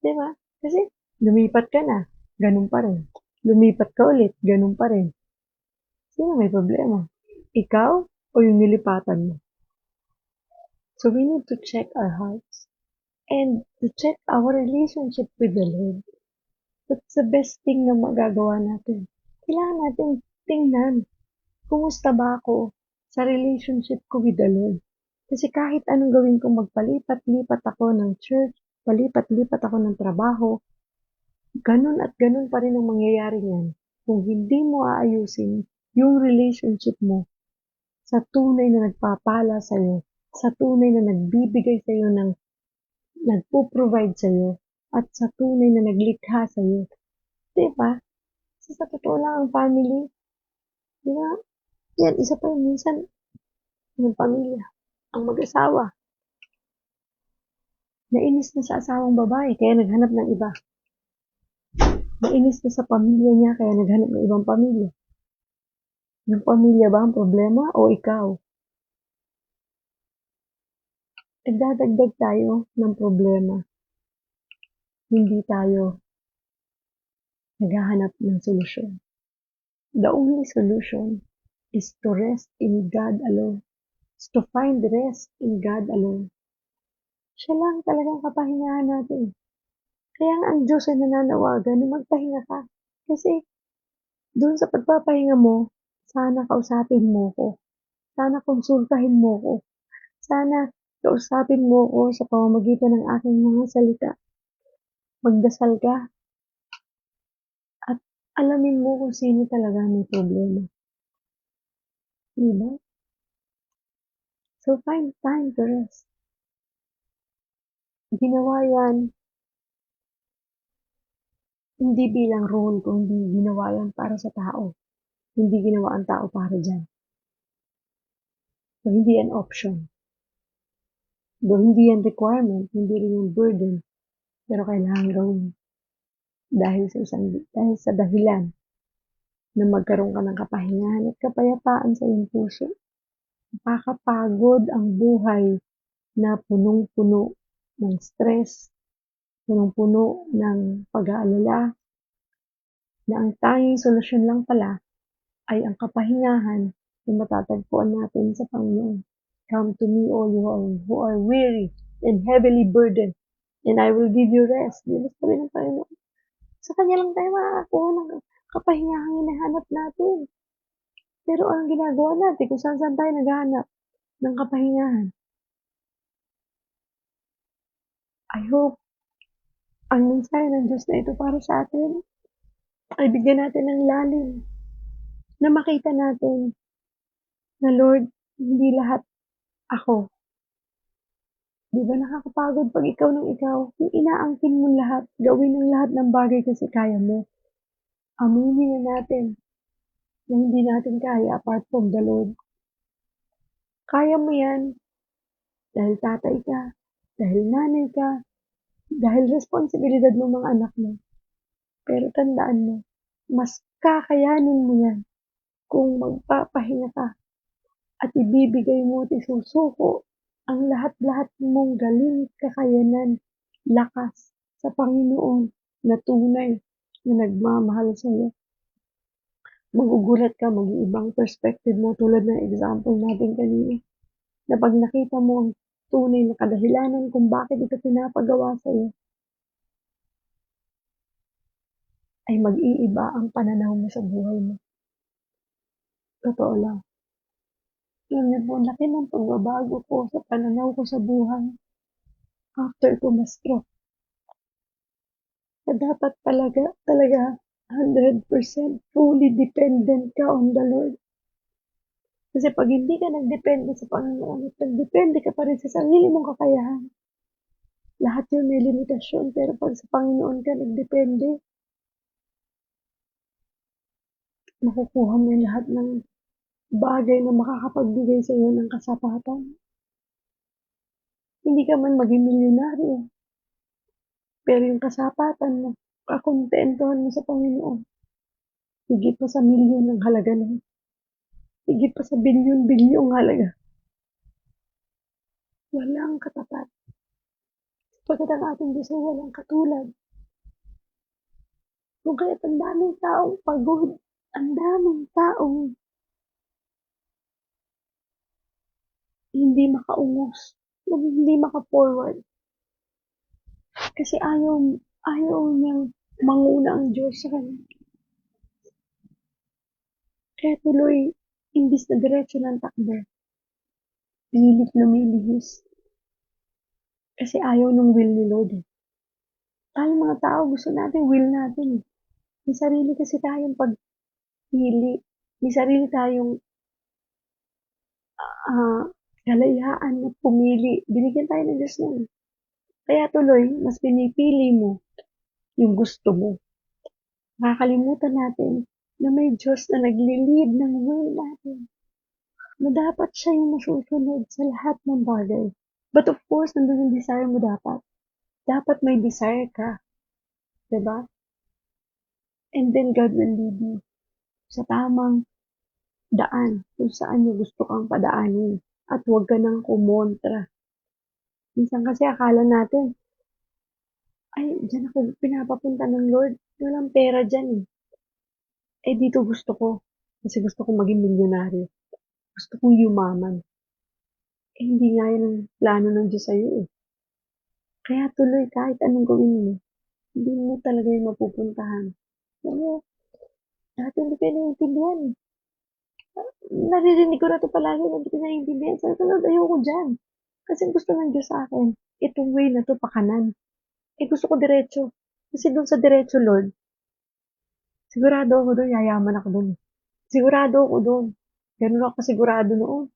Diba? Kasi lumipat ka na, ganun pa rin. Lumipat ka ulit, ganun pa rin. Sino may problema? Ikaw o yung nilipatan mo? So we need to check our hearts and to check our relationship with the Lord. That's the best thing na magagawa natin. Kailangan natin tingnan, kumusta ba ako sa relationship ko with the Lord? Kasi kahit anong gawin ko, magpalipat-lipat ako ng church, palipat-lipat ako ng trabaho, ganun at ganun pa rin ang mangyayari niyan kung hindi mo aayusin yung relationship mo sa tunay na nagpapala sa'yo, sa tunay na nagbibigay sa'yo ng nagpo-provide sa'yo, at sa tunay na naglikha sa'yo. Diba? Kasi sa totoo lang ang family, diba? Yan, isa pa yun, minsan, yung pamilya, ang mag-asawa, nainis na sa asawang babae, kaya naghanap ng iba. Nainis na sa pamilya niya, kaya naghanap ng ibang pamilya. Yung pamilya ba ang problema o ikaw? Nagdadagdag tayo ng problema. Hindi tayo naghahanap ng solusyon. The only solution is to rest in God alone. Is to find rest in God alone. Siya lang talagang kapahingahan natin. Kaya nga ang Diyos ay nananawagan na magpahinga ka. Kasi doon sa pagpapahinga mo, sana kausapin mo ko. Sana konsultahin mo ko. Sana kausapin mo ko sa pamamagitan ng aking mga salita. Magdasal ka at alamin mo kung sino talaga may problema. Diba? So find time to rest. Ginawa yan hindi bilang role, kundi ginawa yan para sa tao. Hindi ginawa ang tao para dyan. So, hindi yan option. Hindi yan requirement, hindi rin yung burden, pero kailangan gawin. Dahil sa dahilan na magkaroon ka ng kapahingahan at kapayapaan sa iyong puso. Nakakapagod ang buhay na punong-puno ng stress, punong-puno ng pag-aalala, na ang tanging solusyon lang pala ay ang kapahingahan na matatagpuan natin sa Panginoon. Come to me all you who are weary and heavily burdened, and I will give you rest. Diba sabi ng Panginoon? Sa Kanya lang tayo makakakuha ng kapahingahang hinahanap natin. Pero anong ginagawa natin kung saan tayo naghahanap ng kapahingahan? I hope ang mensahe ng Diyos na ito para sa atin ay bigyan natin ng lalim na makita natin na Lord, hindi lahat ako. Di ba nakakapagod pag ikaw ng ikaw? Yung inaangkin mo lahat, gawin ng lahat ng bagay kasi kaya mo. Aminin na natin na hindi natin kaya apart from the Lord. Kaya mo yan dahil tatay ka, dahil nanay ka, dahil responsibilidad mo mga anak mo. Pero tandaan mo, mas kakayanin mo yan kung magpapahinga ka at ibibigay mo at isusuko ang lahat-lahat mong galing, kakayanan, lakas sa Panginoon na tunay na nagmamahal sa iyo. Magugulat ka, mag-iibang perspective mo tulad ng example natin kanina. Na pag nakita mo ang tunay na kadahilanan kung bakit ito pinapagawa sa iyo, ay mag-iiba ang pananaw mo sa buhay mo. Totoo lang. Alam niyo po, laki ng pagbabago ko sa pananaw ko sa buhay after ko ma-stroke. Na dapat talaga 100% fully dependent ka on the Lord. Kasi pag hindi ka nagdepende sa Panginoon at nagdepende ka pa rin sa sarili mong kakayahan, lahat yun may limitasyon. Pero pag sa Panginoon ka nagdepende, makukuha mo yung lahat ng bagay na makakapagbigay sa iyo ng kasapatan. Hindi ka man maging milyonaryo, pero yung kasapatan mo, kakontentuhan mo sa Panginoon, higit pa sa milyon ng halaga nun. Higit pa sa bilyon-bilyong halaga. Walang katapat. Pagkat ang ating Diyos ay walang katulad. Kung kaya't ang daming taong pagod, ang daming taong hindi makaungos, hindi maka-forward. Kasi ayaw niyang manguna ang Diyos sa kanya. Kaya tuloy, imbis na diretso ng takbo, pilit lumilihis. Kasi ayaw ng will ni Lord. Tayong mga tao, gusto natin will natin. May sarili kasi tayong pagpili. May sarili tayong kalayaan na pumili. Binigyan tayo ng Diyos nun. Kaya tuloy, mas pinipili mo yung gusto mo. Nakakalimutan natin na may Diyos na nagli-lead ng will natin. Na dapat siya yung masusunod sa lahat ng bagay. But of course, nandun yung desire mo dapat. Dapat may desire ka. Diba? And then God will lead you sa tamang daan kung saan niyo gusto kang padaanin. At huwag ka nang kumontra. Minsan kasi akala natin, ay, dyan ako pinapapunta ng Lord. Walang pera dyan eh. Eh, dito gusto ko. Kasi gusto kong maging milyonaryo. Gusto kong yumaman. Eh, hindi nga yan ang plano ng Diyos sa'yo eh. Kaya tuloy kahit anong gawin mo, hindi mo talaga yung mapupuntahan. Ano, dati hindi ko naiintindihan. Naririnig ko na ito palagi, hindi ko naiintindihan. Sabi ko, Lord, ayoko dyan. Kasi gusto ng Diyos sa akin, itong way na to pakanan. Eh, gusto ko diretso. Kasi doon sa diretso, Lord, sigurado ako doon, yayaman ako doon. Sigurado ako doon. Ganun ako kasigurado noon.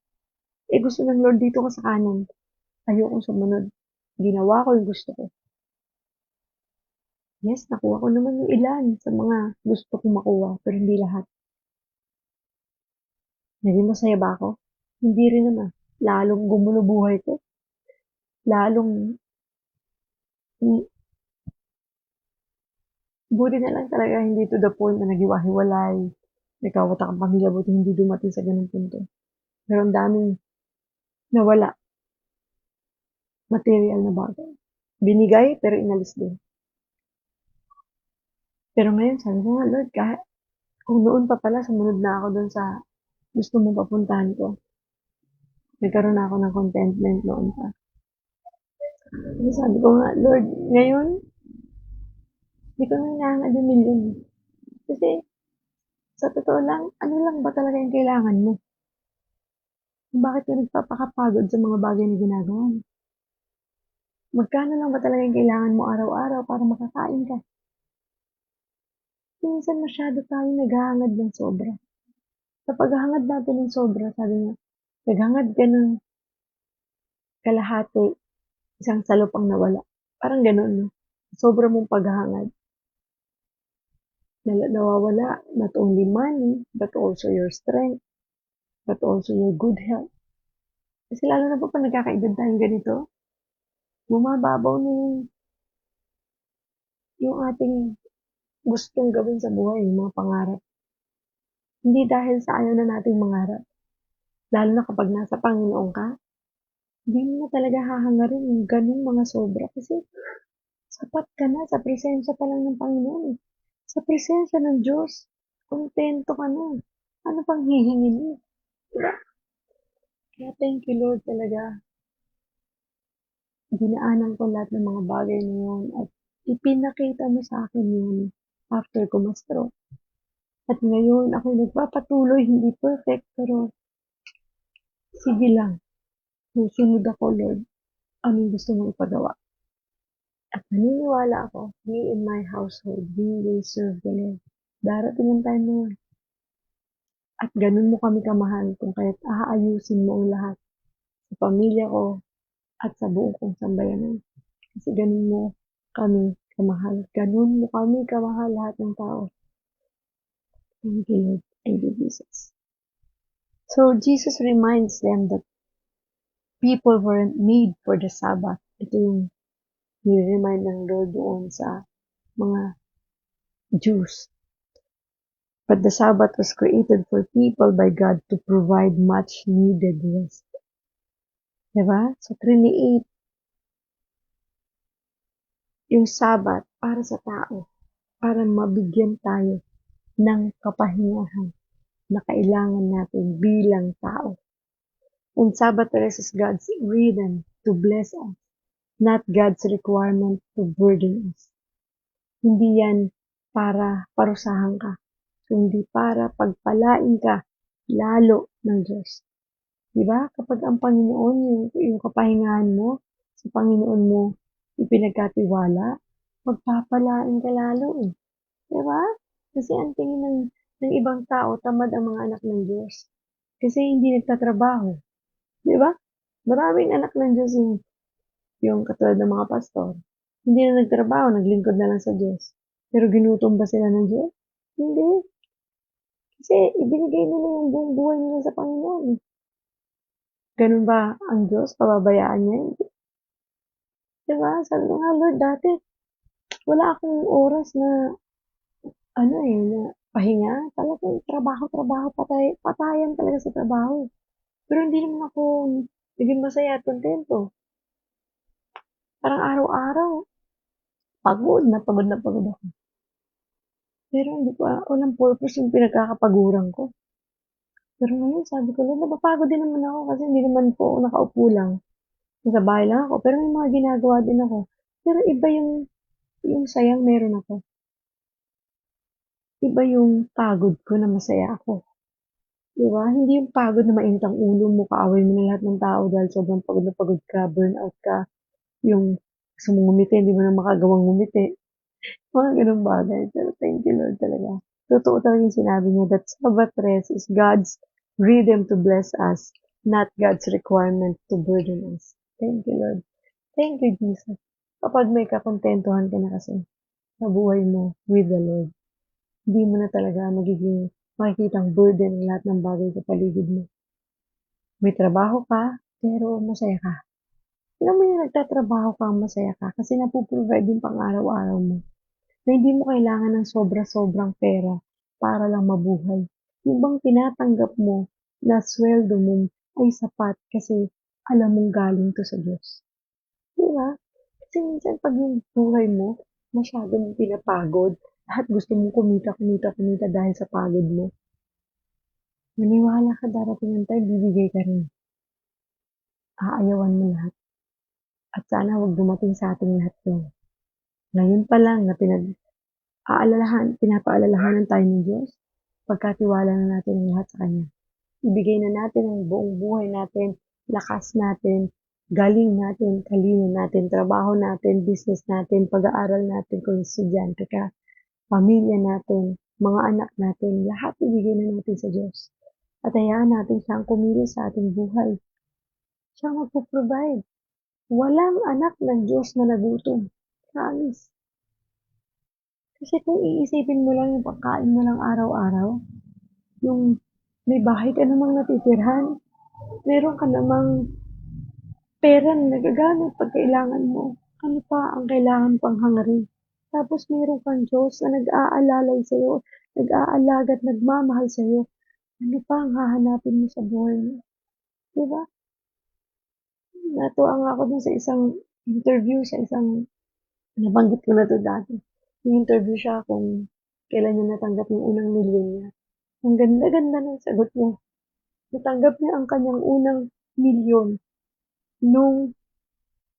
Eh, gusto ng Lord dito ka sa kanan. Ayokong sumunod. Ginawa ko yung gusto ko. Yes, nakuha ko naman yung ilan sa mga gusto kong makuha, pero hindi lahat. Naging masaya ba ako? Hindi rin naman. Lalong gumulo buhay ko. Lalong, buti na lang talaga hindi to the point na naghiwa-hiwalay. Nagkawatak ang pamilya, buti hindi dumating sa ganung punto. Pero ang daming nawala. Material na bagay. Binigay, pero inalis din. Pero ngayon, sabi ko nga, Lord, kahit kung noon pa pala, sumunod na ako dun sa gusto mong papuntahan ko. Nagkaroon na ako ng contentment noon pa. Kasi sabi ko nga, Lord, ngayon, hindi ko na hinahangal yung milyon. Kasi, sa totoo lang, ano lang ba talaga yung kailangan mo? Bakit ka nagpapakapagod sa mga bagay na ginagawa mo? Magkano lang ba talaga yung kailangan mo araw-araw para makakain ka? Minsan masyado tayong naghahangad ng sobra. Sa paghahangad natin ng sobra, sabi niya, naghangad ka ng kalahati, isang salop ang nawala. Parang ganun, no? Sobra mong paghahangad. Nawawala not only money, but also your strength, but also your good health. Kasi lalo na po pag nagkakaedad tayong ganito, bumababaw na yung ating gustong gawin sa buhay, yung mga pangarap. Hindi dahil sa ayaw na nating mangarap. Lalo na kapag nasa Panginoon ka, hindi mo na talaga hahangarin yung ganung mga sobra. Kasi sapat ka na sa presensya pa lang ng Panginoon. Sa presensya ng Diyos, kontento ka na. Ano pang hihingin mo? Diba? Kaya thank you Lord talaga. Dinaanan ko lahat ng mga bagay na yun at ipinakita mo sa akin yun after ko ma-stroke. At ngayon, ako'y nagpapatuloy, hindi perfect, pero sige lang, susunod ako, Lord. Anong gusto mong ipagawa? At naniniwala ako, me and my household, we will serve the Lord. Darating ang time na yun. At ganun mo kami kamahal kung kaya't aayusin mo ang lahat sa pamilya ko at sa buong kong sambayanan. Kasi ganun mo kami kamahal. Ganun mo kami kamahal lahat ng tao. Thank you, Lord. Thank you, Jesus. So, Jesus reminds them that people weren't made for the Sabbath. Ito yung ni-remind ng Lord doon sa mga Jews. But the Sabbath was created for people by God to provide much needed rest. Diba? So, create yung Sabbath para sa tao, para mabigyan tayo ng kapahingahan na kailangan natin bilang tao. And Sabbath rest is God's rhythm to bless us, not God's requirement to burden us. Hindi yan para parusahan ka, kundi para pagpalain ka lalo ng Diyos. Diba? Kapag ang Panginoon, yung kapahingahan mo, sa Panginoon mo ipinagkatiwala, magpapalain ka lalo eh. Diba? Kasi ang tingin ng ibang tao, tamad ang mga anak ng Diyos. Kasi hindi nagtatrabaho. Diba? Maraming anak ng Diyos yung katulad ng mga pastor. Hindi na nagtrabaho, naglingkod na lang sa Diyos. Pero ginutom ba sila ng Diyos? Hindi. Kasi ibinigay nila yung buong buhay nila sa Panginoon. Ganun ba ang Diyos? Pababayaan niya? Hindi. Diba? Sabi nga, Lord, dati, wala akong oras na, na pahinga. Talagang trabaho, patayan talaga sa trabaho. Pero hindi naman ako naging masaya at kontento. Parang araw-araw, pagod na pagod ako. Pero hindi ko, walang purpose yung pinagkakapaguran ko. Pero ngayon, sabi ko, napapagod din naman ako kasi hindi naman po ako nakaupo lang. Nasa bahay lang ako, pero may mga ginagawa din ako. Pero iba yung sayang meron ako. Iba yung pagod ko na masaya ako. Diba? Hindi yung pagod na mainit ang ulo mo, kaaway mo na lahat ng tao dahil sobrang pagod na pagod ka, burnout ka. Yung gusto mong ngumiti, hindi mo na makagawang ngumiti. Mga ganung bagay. Pero thank you, Lord, talaga. Totoo talaga yung sinabi niya that Sabbath rest is God's rhythm to bless us, not God's requirement to burden us. Thank you, Lord. Thank you, Jesus. Kapag may kakontentuhan ka na kasi sa buhay mo with the Lord, hindi mo na talaga makikitang burden ang lahat ng bagay sa paligid mo. May trabaho ka, pero masaya ka. Alam mo yung nagtatrabaho ka, masaya ka, kasi napuprovide yung pang-araw-araw mo. Na hindi mo kailangan ng sobra-sobrang pera para lang mabuhay. Yung bang tinatanggap mo na sweldo mo ay sapat kasi alam mong galing to sa Diyos. Di ba? Kasi minsan pag yung buhay mo, masyadong pinapagod, lahat gusto mong kumita dahil sa pagod mo. Maniwala ka, darating ang time, bibigay ka rin. Aayawan mo lahat. At sana huwag dumating sa ating lahat yun. Ngayon pa lang na pinapaalalahanan tayo ng Diyos, pagkatiwala na natin ang lahat sa Kanya. Ibigay na natin ang buong buhay natin, lakas natin, galing natin, kalino natin, trabaho natin, business natin, pag-aaral natin kung estudyante ka, pamilya natin, mga anak natin, lahat ibigay na natin sa Diyos. At hayaan natin siyang kumilos sa ating buhay. Siya magpo-provide. Walang anak ng Diyos na nagutom. Promise. Kasi kung iisipin mo lang yung pagkain mo lang araw-araw, yung may bahay ka namang natitirhan, meron ka namang pera na nagagamit pag kailangan mo. Ano pa ang kailangan pang hangarin? Tapos meron kang Diyos na nag-aalalay sa'yo, nag-aalaga at nagmamahal sa'yo. Ano pa ang hahanapin mo sa buhay mo? Diba? Natuwa nga ako dun sa isang interview, nabanggit ko na to dati. Yung interview siya kung kailan niya natanggap yung unang milyon niya. Ang ganda-ganda ng sagot niya. Natanggap niya ang kanyang unang milyon nung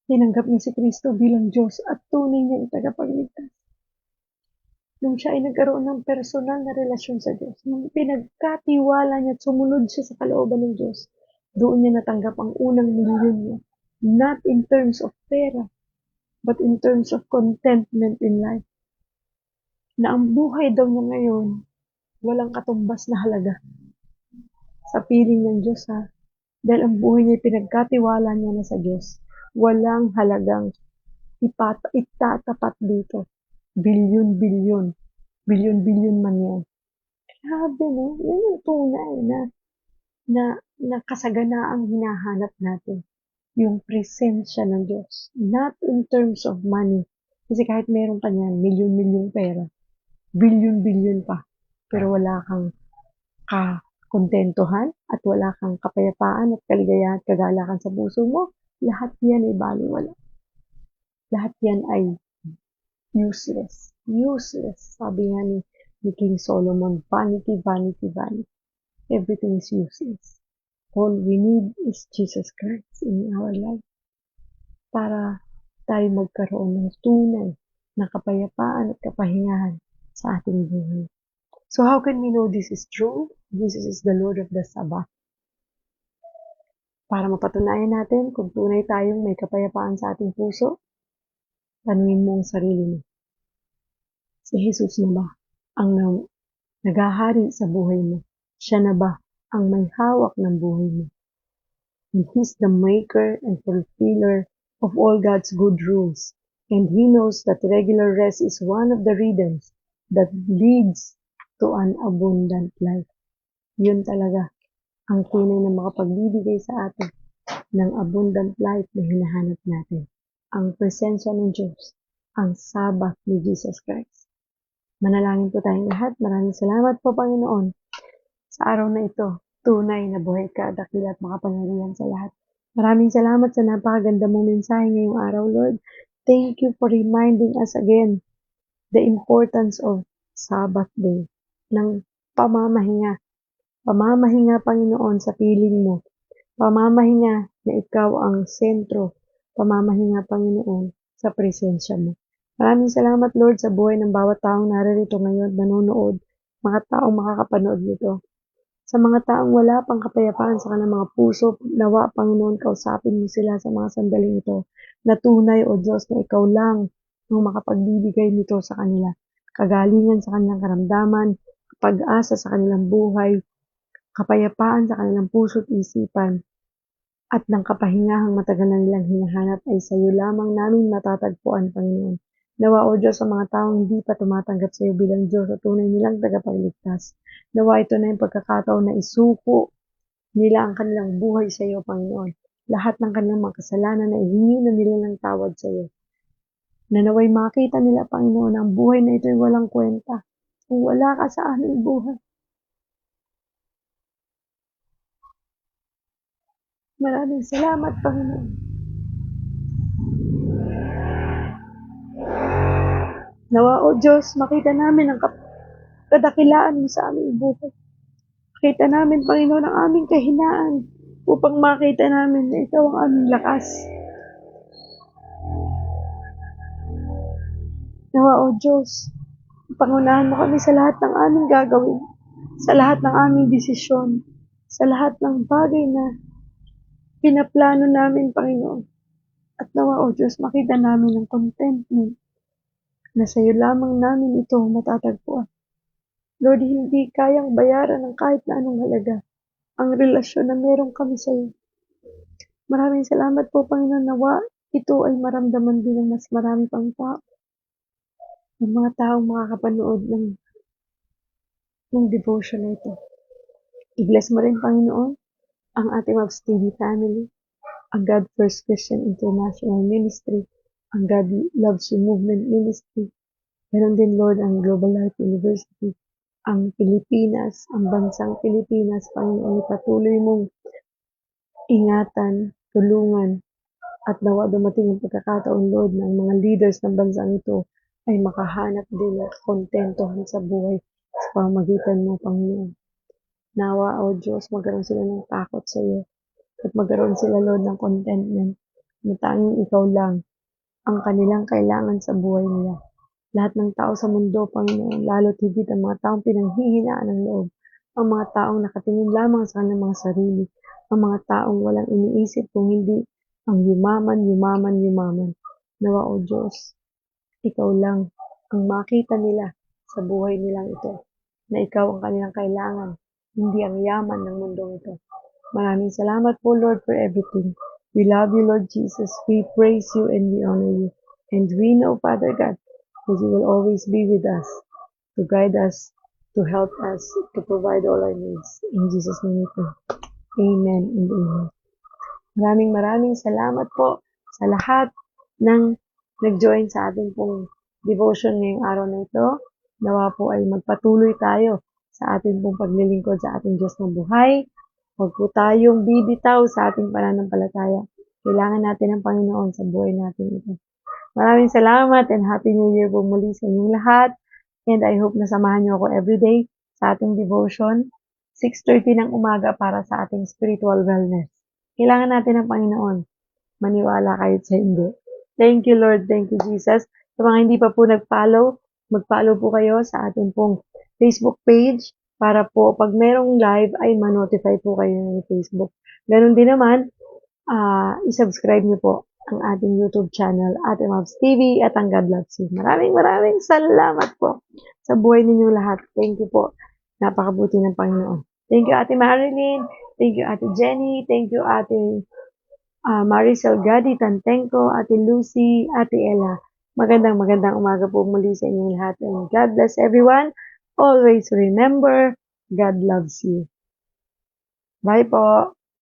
tinanggap niya si Kristo bilang Diyos at tunay niyang tagapagligtas. nung siya ay nagkaroon ng personal na relasyon sa Diyos, nung pinagkatiwala niya at sumunod siya sa kalooban ng Diyos, doon niya natanggap ang unang milyon niya. Not in terms of pera, but in terms of contentment in life. Na ang buhay daw niya ngayon, walang katumbas na halaga sa piling ng Diyos ha. Dahil ang buhay niya pinagkatiwala niya na sa Diyos. Walang halagang itatapat dito. Bilyon-bilyon. Bilyon-bilyon man yan. Grabe no? Yan yung tunay na kasaganaang hinahanap natin. Yung presensya ng Diyos. Not in terms of money. Kasi kahit meron ka niyan, milyon-milyong pera, bilyon-bilyon pa, pero wala kang kakontentuhan at wala kang kapayapaan at kaligayahan at kagalakan sa puso mo, lahat yan ay baliwala. Lahat yan ay useless. Useless. Sabi nga ni King Solomon, vanity, vanity, vanity. Everything is useless. All we need is Jesus Christ in our life para tayo magkaroon ng tunay na kapayapaan at kapahingahan sa ating buhay. So how can we know this is true? Jesus is the Lord of the Sabbath. Para mapatunayan natin kung tunay tayong may kapayapaan sa ating puso, tanungin mo ang sarili mo. Si Jesus na ba ang naghahari sa buhay mo? Siya na ba ang may hawak ng buhay mo? And He's the maker and fulfiller of all God's good rules. And He knows that regular rest is one of the rhythms that leads to an abundant life. Yun talaga ang tunay na makapagbibigay sa atin ng abundant life na hinahanap natin. Ang presensya ng Diyos, ang Sabbath ni Jesus Christ. Manalangin po tayong lahat. Maraming salamat po, Panginoon, sa araw na ito. Tunay na buhay ka, dakila at makapangyarihan sa lahat. Maraming salamat sa napakaganda mong mensahe ngayong araw, Lord. Thank you for reminding us again the importance of Sabbath day, ng pamamahinga. Pamamahinga, Panginoon, sa piling mo. Pamamahinga na ikaw ang sentro. Pamamahinga, Panginoon, sa presensya mo. Maraming salamat, Lord, sa buhay ng bawat taong naririto ngayon, nanonood, mga taong makakapanood nito. Sa mga taong wala pang kapayapaan sa kanilang mga puso, nawa, Panginoon, kausapin mo sila sa mga sandaling ito. Na tunay, O Diyos, na ikaw lang ang makapagbibigay nito sa kanila. Kagalingan sa kanilang karamdaman, pag-asa sa kanilang buhay, kapayapaan sa kanilang puso at isipan, at ng kapahingahang matagal na nilang hinahanap ay sa iyo lamang namin matatagpuan, Panginoon. Nawa, O Diyos, sa mga taong hindi pa tumatanggap sa iyo bilang Diyos at tunay nilang tagapagligtas. Nawa, ito na yung pagkakataon na isuko nila ang kanilang buhay sa iyo, Panginoon. Lahat ng kanilang mga kasalanan na ihingi na nila ng tawad sa iyo. Na naway makita nila, Panginoon, ang buhay na ito ay walang kwenta. Kung wala ka sa aming buhay. Maraming salamat, Panginoon. Nawa, O Diyos, makita namin ang kadakilaan mo sa aming buhay. Makita namin, Panginoon, ang aming kahinaan upang makita namin na ikaw ang aming lakas. Nawa, O Diyos, pangunahan mo kami sa lahat ng aming gagawin, sa lahat ng aming desisyon, sa lahat ng bagay na pinaplano namin, Panginoon. At nawa, O Diyos, makita namin ang contentment na sa iyo lamang namin ito matatagpuan. Lord, hindi kayang bayaran ng kahit na anong halaga ang relasyon na meron kami sa iyo. Maraming salamat po, Panginoon, nawa ito ay maramdaman din ng mas marami pang tao. Ng mga taong makakapanood ng devotion na ito. I-bless mo rin, Panginoon, ang ating Mavs TV family, ang God First Christian International Ministry, ang God Loves You Movement Ministry, meron din, Lord, ang Global Life University, ang Pilipinas, ang bansang Pilipinas, Panginoon, patuloy mong ingatan, tulungan, at nawa dumating ang pagkakataon, Lord, ng mga leaders ng bansang ito ay makahanap din at kontentohan sa buhay sa pamamagitan mo, Panginoon. Nawa, O Diyos, magkaroon sila ng takot sa iyo at magkaroon sila, Lord, ng contentment na tanging ikaw lang ang kanilang kailangan sa buhay nila. lahat ng tao sa mundo, Panginoon, lalo't higit ang mga taong pinanghihinaan ng loob, ang mga taong nakatingin lamang sa kanilang mga sarili, ang mga taong walang iniisip kung hindi ang yumaman, yumaman, yumaman. Nawa, O Diyos, ikaw lang ang makita nila sa buhay nilang ito, na ikaw ang kanilang kailangan, hindi ang yaman ng mundong ito. Maraming salamat po, Lord, for everything. We love you, Lord Jesus. We praise you and we honor you. And we know, Father God, that you will always be with us, to guide us, to help us, to provide all our needs. In Jesus' name we pray. Amen and amen. Maraming salamat po sa lahat ng nag-join sa ating pong devotion ngayong araw na ito. Nawa po ay magpatuloy tayo sa ating pong paglilingkod sa ating Diyos ng buhay. Huwag po tayong bibitaw sa ating pananampalataya. Kailangan natin ang Panginoon sa buhay natin ito. Maraming salamat and Happy New Year po muli sa inyong lahat. And I hope na samahan niyo ako everyday sa ating devotion, 6:30 ng umaga para sa ating spiritual wellness. Kailangan natin ang Panginoon. Maniwala kahit sa hindi. Thank you, Lord. Thank you, Jesus. Sa mga hindi pa po nag-follow, mag-follow po kayo sa ating pong Facebook page para po pag merong live ay ma-notify po kayo ng Facebook. Ganun din naman, i-subscribe niyo po ang ating YouTube channel, Ate Mavs TV at ang God Loves You. Maraming salamat po sa buhay ninyong lahat. Thank you po. Napakabuti ng Panginoon. Thank you, Ate Marilyn. Thank you, Ate Jenny. Thank you, Ate Maricel Gadi Tantenko, Ate Lucy, Ate Ella. Magandang umaga po muli sa inyong lahat. And God bless everyone. Always remember, God loves you. Bye po.